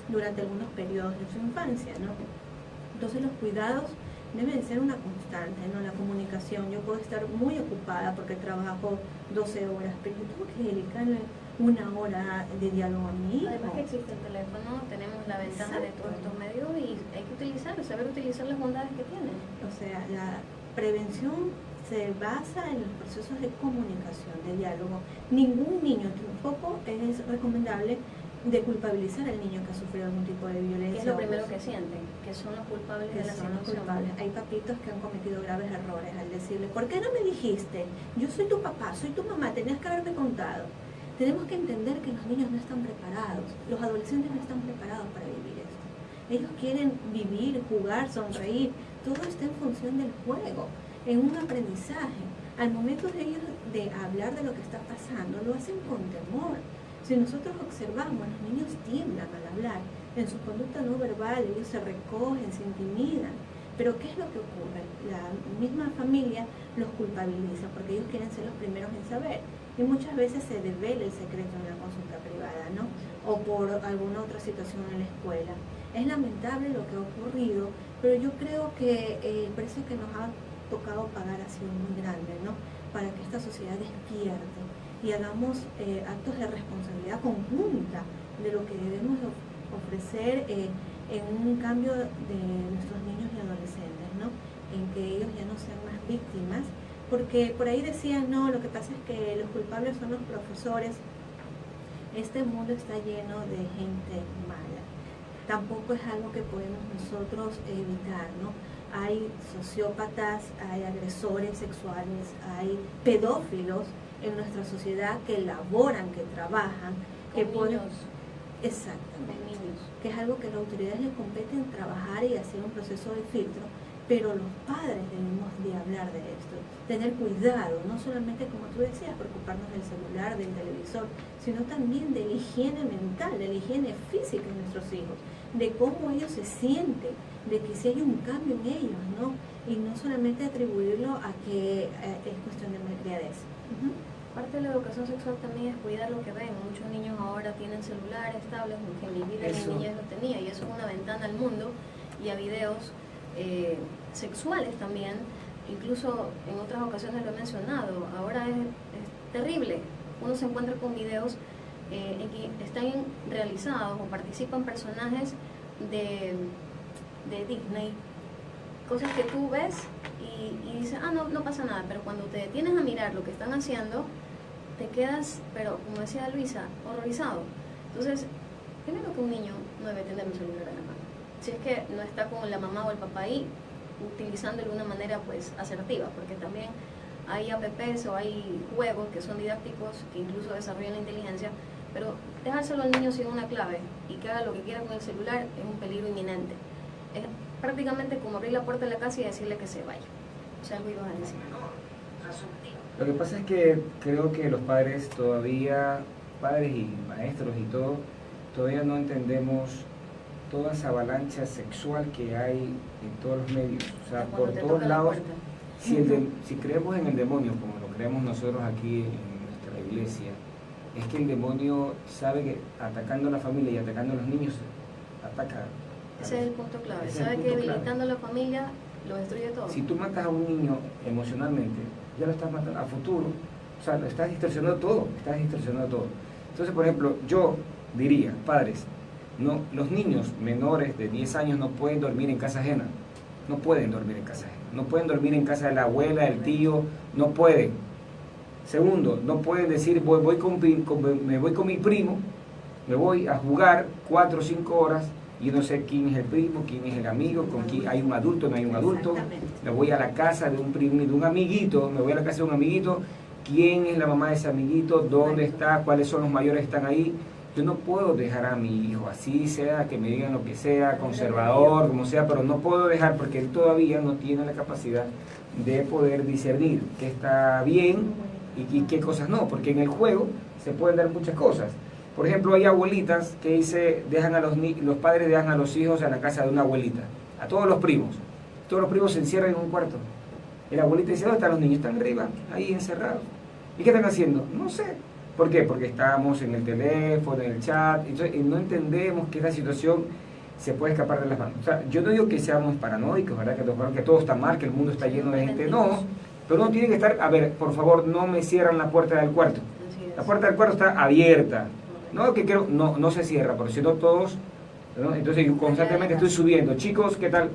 durante algunos periodos de su infancia, ¿no? Entonces los cuidados deben ser una constante, ¿no? La comunicación, yo puedo estar muy ocupada porque trabajo 12 horas, pero yo tengo que dedicarle una hora de diálogo a mi hijo. Además que existe el teléfono, tenemos la ventaja de todos estos medios y hay que utilizarlo, saber utilizar las bondades que tienen. O sea, la prevención se basa en los procesos de comunicación, de diálogo. Ningún niño tampoco es recomendable de culpabilizar al niño que ha sufrido algún tipo de violencia. ¿Qué es lo primero que sienten? Que son los culpables de la situación. Hay papitos que han cometido graves errores al decirle, ¿por qué no me dijiste? Yo soy tu papá, soy tu mamá, tenías que haberme contado. Tenemos que entender que los niños no están preparados, los adolescentes no están preparados para vivir esto. Ellos quieren vivir, jugar, sonreír, todo está en función del juego, en un aprendizaje. Al momento de ellos de hablar de lo que está pasando, lo hacen con temor. Si nosotros observamos, los niños tiemblan al hablar, en su conducta no verbal, ellos se recogen, se intimidan. Pero ¿qué es lo que ocurre? La misma familia los culpabiliza porque ellos quieren ser los primeros en saber. Y muchas veces se devela el secreto en la consulta privada, ¿no?, o por alguna otra situación en la escuela. Es lamentable lo que ha ocurrido, pero yo creo que el precio que nos ha tocado pagar ha sido muy grande, ¿no?, para que esta sociedad despierte y hagamos actos de responsabilidad conjunta de lo que debemos ofrecer en un cambio de nuestros niños y adolescentes, ¿no?, en que ellos ya no sean más víctimas, porque por ahí decían, no, lo que pasa es que los culpables son los profesores. Este mundo está lleno de gente mala. Tampoco es algo que podemos nosotros evitar, ¿no? Hay sociópatas, hay agresores sexuales, hay pedófilos en nuestra sociedad que laboran, que trabajan, que ponen... Exactamente. Niños. Que es algo que a las autoridades les compete en trabajar y hacer un proceso de filtro, pero los padres debemos de hablar de esto, tener cuidado, no solamente, como tú decías, preocuparnos del celular, del televisor, sino también de la higiene mental, de la higiene física de nuestros hijos, de cómo ellos se sienten, de que si hay un cambio en ellos, ¿no?, y no solamente atribuirlo a que es cuestión de malcriadez. Parte de la educación sexual también es cuidar lo que ven. Muchos niños ahora tienen celulares, tablets, que en mi vida ni niñez lo tenía, y eso es una ventana al mundo y a videos sexuales también. Incluso en otras ocasiones lo he mencionado. Ahora es terrible. Uno se encuentra con videos en que están realizados o participan personajes de Disney, cosas que tú ves y dices, no pasa nada, pero cuando te detienes a mirar lo que están haciendo, te quedas, pero como decía Luisa, horrorizado. Entonces, primero que un niño no debe tener un celular en la mano, si es que no está con la mamá o el papá ahí, utilizándolo de una manera pues asertiva, porque también hay apps o hay juegos que son didácticos, que incluso desarrollan la inteligencia, pero dejárselo al niño sin una clave y que haga lo que quiera con el celular es un peligro inminente. Es prácticamente como abrir la puerta de la casa y decirle que se vaya. O sea, algo ibas a decir. Lo que pasa es que creo que los padres todavía, padres y maestros y todo, todavía no entendemos toda esa avalancha sexual que hay en todos los medios. O sea, por todos lados, si creemos en el demonio, como lo creemos nosotros aquí en nuestra iglesia, es que el demonio sabe que atacando a la familia y atacando a los niños, ataca. Ese es el punto clave. Sabe que debilitando a la familia lo destruye todo. Si tú matas a un niño emocionalmente, ya lo estás matando a futuro, o sea, lo estás distorsionando todo, Entonces, por ejemplo, yo diría, padres, no, los niños menores de 10 años no pueden dormir en casa ajena, no pueden dormir en dormir en casa de la abuela, del tío, no pueden. Segundo, no pueden decir, me voy con mi primo, me voy a jugar 4 o 5 horas, y no sé quién es el primo, quién es el amigo, con quién hay un adulto, no hay un adulto, me voy a la casa de un primo, de un amiguito, quién es la mamá de ese amiguito, dónde está, cuáles son los mayores que están ahí. Yo no puedo dejar a mi hijo, así sea, que me digan lo que sea, conservador, como sea, pero no puedo dejar porque él todavía no tiene la capacidad de poder discernir qué está bien y qué cosas no, porque en el juego se pueden dar muchas cosas. Por ejemplo, hay abuelitas que los padres dejan a los hijos en la casa de una abuelita, a todos los primos se encierran en un cuarto. Y la abuelita dice, ¿dónde están los niños? Están arriba, ahí encerrados. ¿Y qué están haciendo? No sé. ¿Por qué? Porque estamos en el teléfono, en el chat, y no entendemos que esta situación se puede escapar de las manos. O sea, yo no digo que seamos paranoicos, ¿verdad? Que todo está mal, que el mundo está lleno de gente, no. Pero uno tiene que estar, a ver, por favor, no me cierran la puerta del cuarto. La puerta del cuarto está abierta. No se cierra, pero si no todos, ¿no? Entonces yo constantemente estoy subiendo, chicos, ¿qué tal?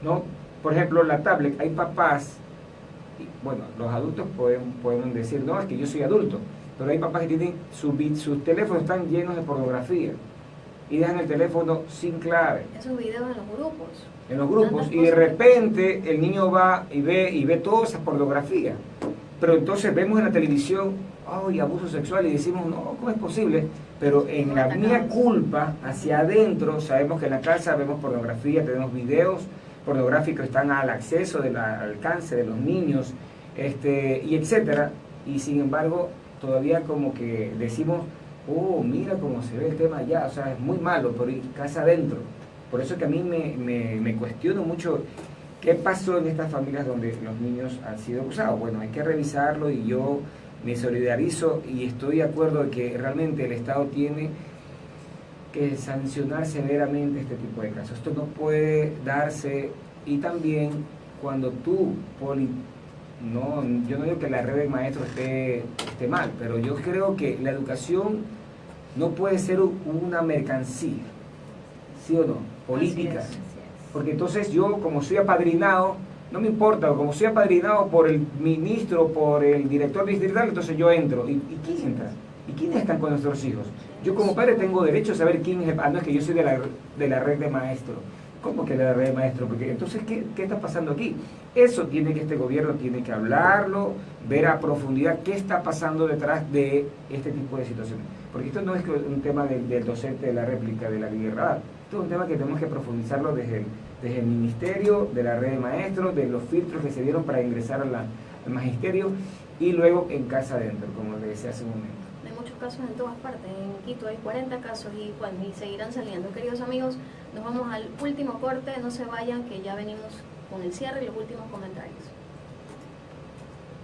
¿No? Por ejemplo, la tablet, hay papás, bueno, los adultos pueden decir, no, es que yo soy adulto, pero hay papás que tienen, sus teléfonos están llenos de pornografía y dejan el teléfono sin clave. Esos videos en los grupos. En los grupos, y de repente el niño va y ve toda esa pornografía. Pero entonces vemos en la televisión, ¡ay, abuso sexual! Y decimos, no, ¿cómo es posible? Pero en la mía culpa, hacia adentro, sabemos que en la casa vemos pornografía, tenemos videos pornográficos, están al acceso, al alcance de los niños, y etcétera. Y sin embargo, todavía como que decimos, oh, mira cómo se ve el tema allá, o sea, es muy malo, pero casa adentro. Por eso que a mí me cuestiono mucho qué pasó en estas familias donde los niños han sido abusados. Bueno, hay que revisarlo y yo me solidarizo y estoy de acuerdo de que realmente el Estado tiene que sancionar severamente este tipo de casos. Esto no puede darse, y también cuando tú, yo no digo que la red de maestros esté mal, pero yo creo que la educación no puede ser una mercancía, ¿sí o no? Política. Así es. Porque entonces yo, como soy apadrinado, no me importa, como soy apadrinado por el ministro, por el director distrital, entonces yo entro. ¿Y quién entra? ¿Y quiénes están con nuestros hijos? Yo como padre tengo derecho a saber quién es. No es que yo soy de la red de maestros. ¿Cómo que de la red de maestros? Porque entonces, ¿qué está pasando aquí? Eso este gobierno tiene que hablarlo, ver a profundidad qué está pasando detrás de este tipo de situaciones. Porque esto no es un tema del docente de la réplica de la guerra. Esto es un tema que tenemos que profundizarlo desde el ministerio, de la red de maestros, de los filtros que se dieron para ingresar al magisterio y luego en casa adentro, como le decía hace un momento. Hay muchos casos en todas partes. En Quito hay 40 casos y seguirán saliendo. Queridos amigos, nos vamos al último corte. No se vayan, que ya venimos con el cierre y los últimos comentarios.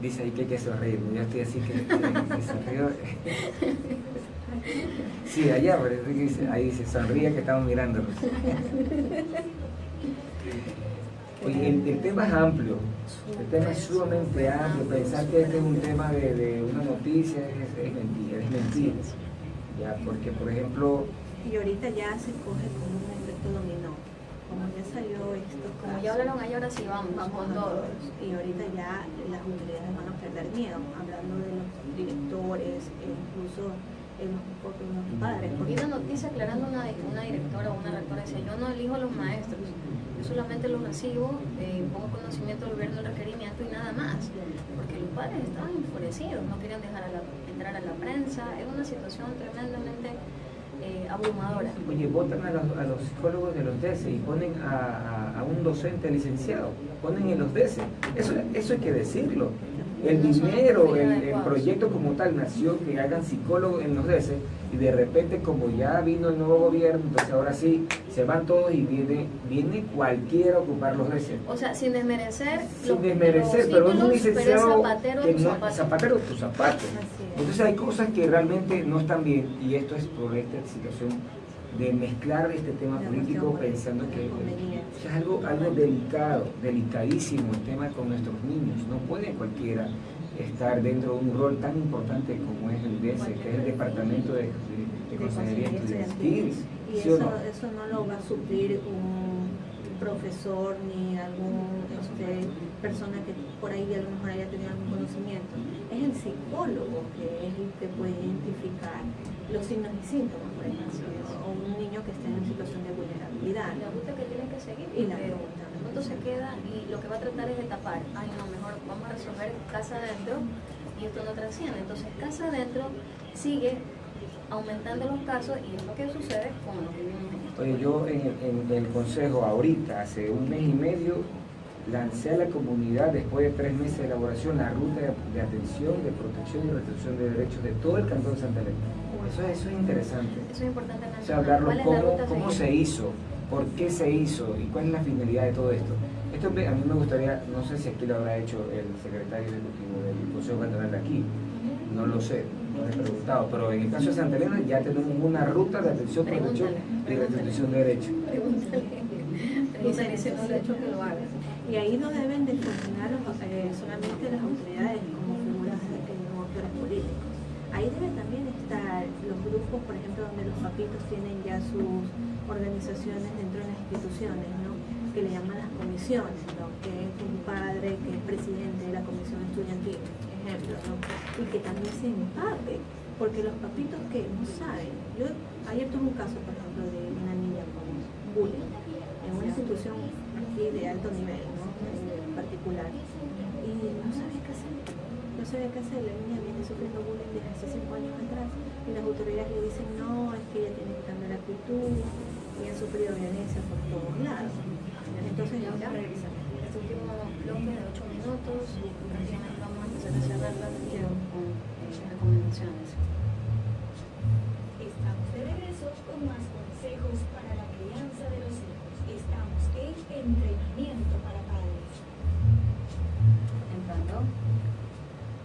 Dice ahí que hay que sonreír. Yo estoy así que sonrío. Sí, allá, ahí dice, sonríe que estamos mirándolos. Oye, el tema es amplio, el tema es sumamente amplio. Pensar que este es un tema de una noticia es mentira. Ya, porque, por ejemplo... Y ahorita ya se coge como un efecto dominó. Como ya salió esto... Como ya hablaron ahí, ahora sí vamos con todos. Y ahorita ya las autoridades van a perder miedo, hablando de los directores, incluso los propios padres. Vi una noticia aclarando una directora o una rectora, decía, yo no elijo a los maestros, yo solamente los recibo, pongo conocimiento del gobierno del requerimiento y nada más, porque los padres estaban enfurecidos, no querían dejar entrar a la prensa. Es una situación tremendamente abrumadora. Oye, votan a los psicólogos de los DECE y ponen a un docente licenciado, ponen en los DECE, eso hay que decirlo. el dinero, el proyecto como tal nació que hagan psicólogos en los DECE, y de repente como ya vino el nuevo gobierno, entonces ahora sí se van todos y viene cualquiera a ocupar los DECE. O sea, sin desmerecer, pero es un licenciado que no, zapatero tu zapato. Entonces hay cosas que realmente no están bien, y esto es por esta situación de mezclar este tema político pensando que es algo delicado, delicadísimo el tema con nuestros niños. No puede cualquiera estar dentro de un rol tan importante como es el DECE, que es el Departamento de Consejería Estudiantil. Y eso no lo va a suplir un profesor ni algún persona que por ahí a lo mejor haya tenido algún conocimiento. Es el psicólogo que es el que puede identificar los signos y síntomas, por ejemplo, o un niño que esté en situación de vulnerabilidad. La ruta que tiene que seguir, y la pregunta. De pronto se queda y lo que va a tratar es de tapar. Ay, no, mejor vamos a resolver casa adentro y esto no trasciende. Entonces, casa adentro sigue aumentando los casos y es lo que sucede con los que vivimos en esto. Oye, yo en el consejo ahorita, hace un mes y medio, lancé a la comunidad, después de 3 meses de elaboración, la ruta de atención, de protección y restitución de derechos de todo el Cantón de Santa Elena. Eso es interesante. Eso es importante. O sea, hablarlo cómo se hizo, por qué se hizo y cuál es la finalidad de todo esto. Esto a mí me gustaría, no sé si aquí lo habrá hecho el secretario ejecutivo del Consejo Cantonal de aquí, no lo sé, no he preguntado, pero en el caso de Santa Elena ya tenemos una ruta de atención, protección y restitución de derechos. Pregúntale si no le ha hecho que lo haga. Y ahí no deben de funcionar solamente las autoridades como figuras o actores políticos. Ahí deben también estar los grupos, por ejemplo, donde los papitos tienen ya sus organizaciones dentro de las instituciones, ¿no? Que le llaman las comisiones, ¿no? Que es un padre que es presidente de la comisión estudiantil, ejemplo, ¿no? Y que también se empape, porque los papitos que no saben. Yo ayer tuve un caso, por ejemplo, de una niña con bullying en una institución aquí de alto nivel, ¿no? En particular, y no sabía qué hacer. No sabía qué hacer, la niña viene sufriendo bullying desde hace 5 años atrás y las autoridades le dicen no, es que ella tiene que cambiar la actitud y ha sufrido violencia por todos lados. Entonces ya revisar. Este último bloque de 8 minutos, prácticamente vamos a empezar a cerrar la sesión con recomendaciones. Estamos de regreso con más consejos para la crianza de los hijos. Estamos en entrenamiento para padres. Entrando.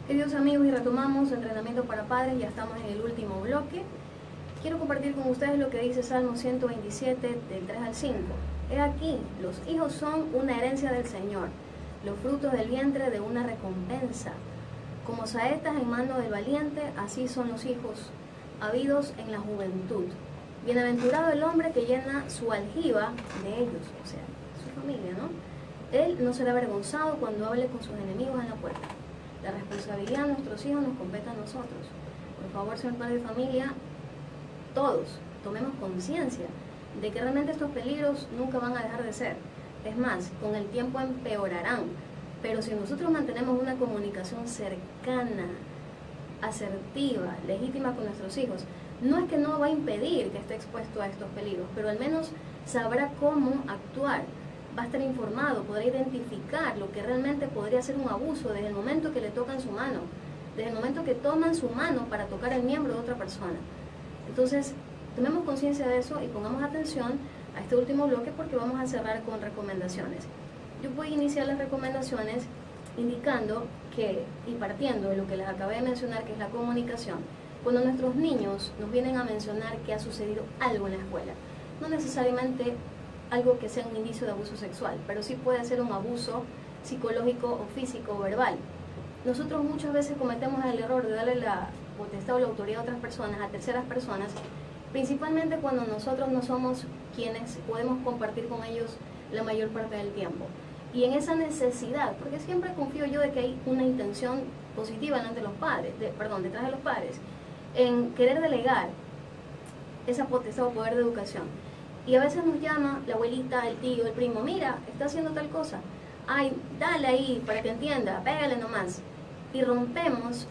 Queridos amigos, y retomamos entrenamiento para padres, ya estamos en el último bloque. Quiero compartir con ustedes lo que dice Salmo 127, del 3 al 5. He aquí, los hijos son una herencia del Señor, los frutos del vientre de una recompensa. Como saetas en mano del valiente, así son los hijos, habidos en la juventud. Bienaventurado el hombre que llena su aljiba de ellos, o sea, su familia, ¿no? Él no será avergonzado cuando hable con sus enemigos en la puerta. La responsabilidad de nuestros hijos nos compete a nosotros. Por favor, señor padre de familia, todos tomemos conciencia de que realmente estos peligros nunca van a dejar de ser. Es más, con el tiempo empeorarán. Pero si nosotros mantenemos una comunicación cercana, asertiva, legítima con nuestros hijos, no es que no va a impedir que esté expuesto a estos peligros, pero al menos sabrá cómo actuar. Va a estar informado, podrá identificar lo que realmente podría ser un abuso desde el momento que le tocan su mano, desde el momento que toman su mano para tocar el miembro de otra persona. Entonces, tomemos conciencia de eso y pongamos atención a este último bloque porque vamos a cerrar con recomendaciones. Yo voy a iniciar las recomendaciones indicando que, y partiendo de lo que les acabé de mencionar, que es la comunicación, cuando nuestros niños nos vienen a mencionar que ha sucedido algo en la escuela, no necesariamente algo que sea un indicio de abuso sexual, pero sí puede ser un abuso psicológico o físico o verbal. Nosotros muchas veces cometemos el error de darle la potestad o la autoridad a otras personas, a terceras personas, principalmente cuando nosotros no somos quienes podemos compartir con ellos la mayor parte del tiempo. Y en esa necesidad, porque siempre confío yo de que hay una intención positiva delante de los padres, detrás de los padres, en querer delegar esa potestad o poder de educación. Y a veces nos llama la abuelita, el tío, el primo, mira, está haciendo tal cosa. Ay, dale ahí para que entienda, pégale nomás. Y rompemos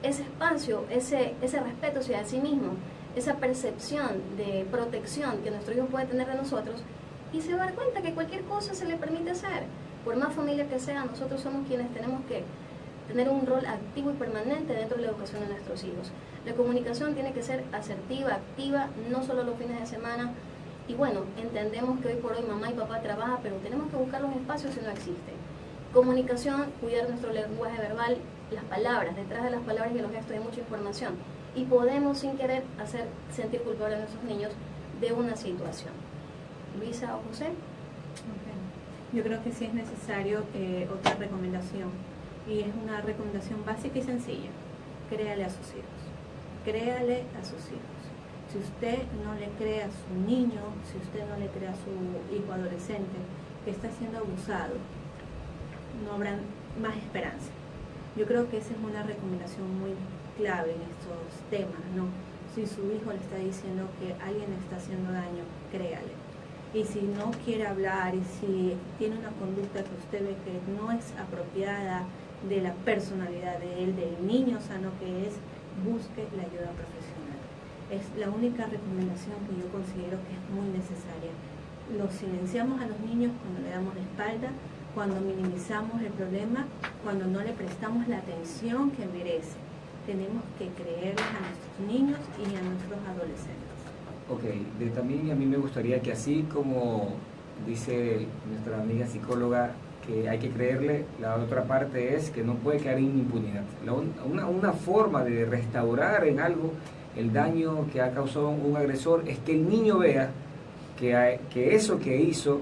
ese espacio, ese respeto hacia sí mismo, esa percepción de protección que nuestro hijo puede tener de nosotros, y se va a dar cuenta que cualquier cosa se le permite hacer. Por más familia que sea, nosotros somos quienes tenemos que tener un rol activo y permanente dentro de la educación de nuestros hijos. La comunicación tiene que ser asertiva, activa, no solo los fines de semana. Y bueno, entendemos que hoy por hoy mamá y papá trabajan, pero tenemos que buscar los espacios si no existen. Comunicación, cuidar nuestro lenguaje verbal, las palabras, detrás de las palabras y de los gestos hay mucha información. Y podemos sin querer hacer sentir culpables a nuestros niños de una situación. Luisa o José. Okay. Yo creo que sí es necesario otra recomendación, y es una recomendación básica y sencilla. Créale a sus hijos. Créale a sus hijos. Si usted no le cree a su niño, si usted no le cree a su hijo adolescente que está siendo abusado, no habrá más esperanza. Yo creo que esa es una recomendación muy clave en estos temas, ¿no? Si su hijo le está diciendo que alguien le está haciendo daño, créale. Y si no quiere hablar, y si tiene una conducta que usted ve que no es apropiada de la personalidad de él, del niño sano que es, busque la ayuda profesional. Es la única recomendación que yo considero que es muy necesaria. Los silenciamos a los niños cuando le damos la espalda, cuando minimizamos el problema, cuando no le prestamos la atención que merece. Tenemos que creerles a nuestros niños y a nuestros adolescentes. Ok, también a mí me gustaría que, así como dice nuestra amiga psicóloga que hay que creerle, la otra parte es que no puede quedar en impunidad. Una forma de restaurar en algo el daño que ha causado un agresor es que el niño vea que eso que hizo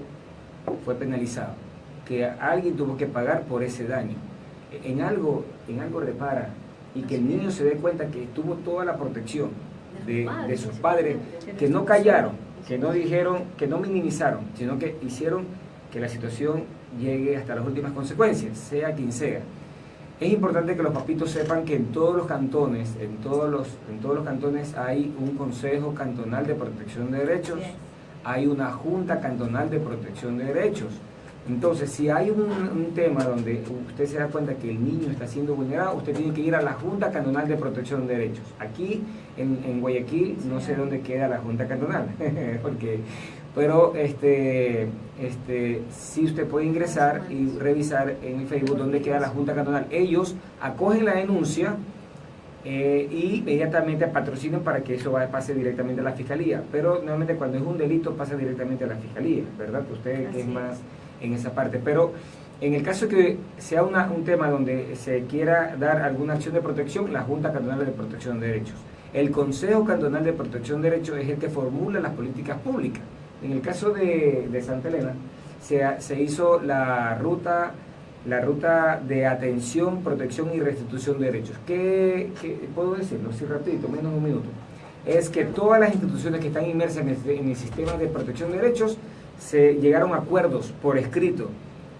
fue penalizado, que alguien tuvo que pagar por ese daño. En algo repara, y que el niño se dé cuenta que tuvo toda la protección de sus padres, que no callaron, que no dijeron, que no minimizaron, sino que hicieron que la situación llegue hasta las últimas consecuencias, sea quien sea. Es importante que los papitos sepan que en todos los cantones, en todos los cantones hay un Consejo Cantonal de Protección de Derechos, hay una Junta Cantonal de Protección de Derechos. Entonces, si hay un tema donde usted se da cuenta que el niño está siendo vulnerado, usted tiene que ir a la Junta Cantonal de Protección de Derechos. Aquí, en Guayaquil, no sé dónde queda la Junta Cantonal, pero sí, usted puede ingresar y revisar en el Facebook dónde queda la Junta Cantonal. Ellos acogen la denuncia y inmediatamente patrocinan para que eso pase directamente a la Fiscalía. Pero normalmente cuando es un delito pasa directamente a la Fiscalía, ¿verdad? Usted que es más en esa parte. Pero en el caso que sea un tema donde se quiera dar alguna acción de protección, la Junta Cantonal de Protección de Derechos. El Consejo Cantonal de Protección de Derechos es el que formula las políticas públicas. En el caso de Santa Elena se hizo la ruta de atención, protección y restitución de derechos. ¿Qué puedo decirlo? Sí, rapidito, menos de un minuto. Es que todas las instituciones que están inmersas en el sistema de protección de derechos se llegaron a acuerdos por escrito,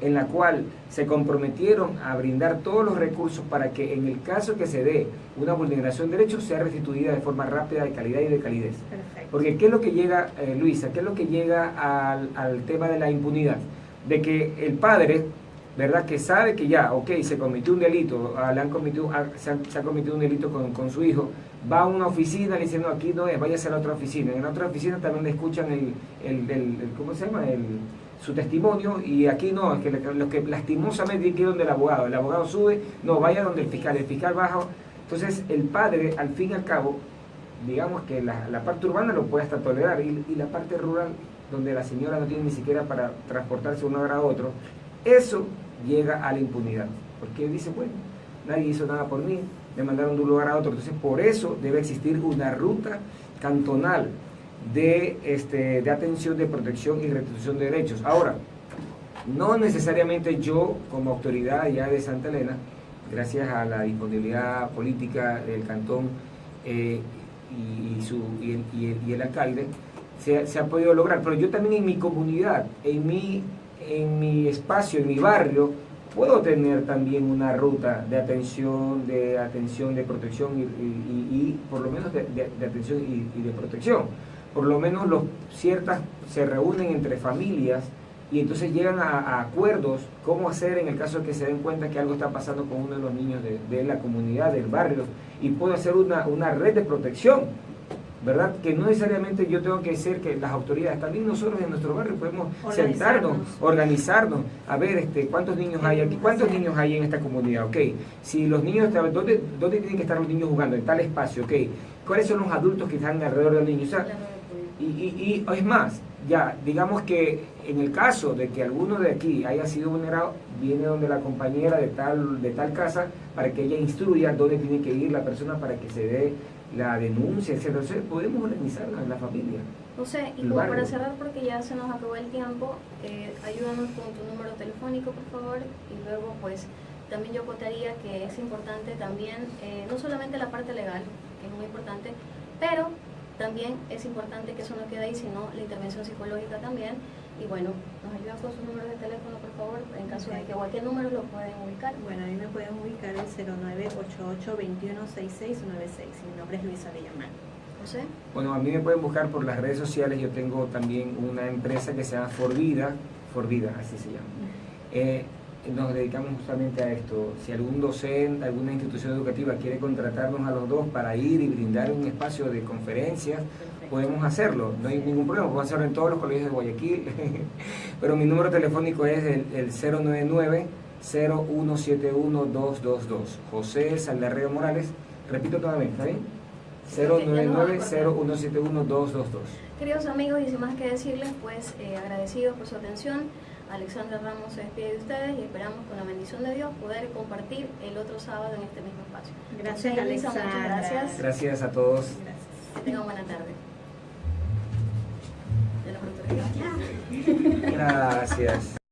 en la cual se comprometieron a brindar todos los recursos para que en el caso que se dé una vulneración de derechos sea restituida de forma rápida, de calidad y de calidez. Perfecto. Porque ¿qué es lo que llega, Luisa? ¿Qué es lo que llega al tema de la impunidad? De que el padre, ¿verdad?, que sabe que ya, se cometió un delito, se ha cometido un delito con su hijo, va a una oficina, le dicen, no, aquí no es, váyase a la otra oficina. En la otra oficina también le escuchan ¿cómo se llama?, su testimonio, y aquí no, es que los que lastimosamente tienen que ir donde el abogado sube, no, vaya donde el fiscal baja. Entonces el padre, al fin y al cabo, digamos que la parte urbana lo puede hasta tolerar, y la parte rural, donde la señora no tiene ni siquiera para transportarse de un lugar a otro, eso llega a la impunidad, porque dice, bueno, nadie hizo nada por mí, me mandaron de un lugar a otro. Entonces por eso debe existir una ruta cantonal de atención, de protección y restitución de derechos. Ahora, no necesariamente yo, como autoridad ya de Santa Elena, gracias a la disponibilidad política del cantón y el alcalde, se ha podido lograr, pero yo también en mi comunidad, en mi espacio, en mi barrio, puedo tener también una ruta de atención, de protección y por lo menos de atención y de protección. Por lo menos ciertas se reúnen entre familias y entonces llegan a acuerdos cómo hacer en el caso de que se den cuenta que algo está pasando con uno de los niños de la comunidad, del barrio, y puedo hacer una red de protección ¿verdad? Que no necesariamente yo tengo que ser que las autoridades, también nosotros en nuestro barrio podemos sentarnos, organizarnos, a ver cuántos niños hay aquí, cuántos niños hay en esta comunidad, ok, si los niños, ¿dónde tienen que estar los niños jugando? En tal espacio, ok, ¿cuáles son los adultos que están alrededor de los niños? O sea, y es más, ya, digamos que en el caso de que alguno de aquí haya sido vulnerado, viene donde la compañera de tal casa para que ella instruya dónde tiene que ir la persona para que se dé la denuncia, etc. Entonces, podemos organizarnos en la familia. José, y como para cerrar, porque ya se nos acabó el tiempo, ayúdanos con tu número telefónico, por favor, y luego, pues, también yo acotaría que es importante también, no solamente la parte legal, que es muy importante, pero también es importante que eso no quede ahí, sino la intervención psicológica también. Y bueno, nos ayudan con sus números de teléfono, por favor, en caso de que cualquier número lo pueden ubicar. Bueno, a mí me pueden ubicar el 0988-216696. Mi nombre es Luisa Villamar. ¿José? Bueno, a mí me pueden buscar por las redes sociales. Yo tengo también una empresa que se llama Forvida, así se llama. Nos dedicamos justamente a esto. Si algún docente, alguna institución educativa quiere contratarnos a los dos para ir y brindar un espacio de conferencias, podemos hacerlo, no hay ningún problema, podemos hacerlo en todos los colegios de Guayaquil. Pero mi número telefónico es el 099-0171-222. José Saldarriaga Morales, repito nuevamente, ¿está bien? 099-0171-222. Queridos amigos, y sin más que decirles, pues agradecidos por su atención. Alexandra Ramos se despide de ustedes y esperamos con la bendición de Dios poder compartir el otro sábado en este mismo espacio. Gracias, Alexandra. Muchas gracias. Gracias a todos. Gracias. Que tengan buena tarde. De la productora. Gracias.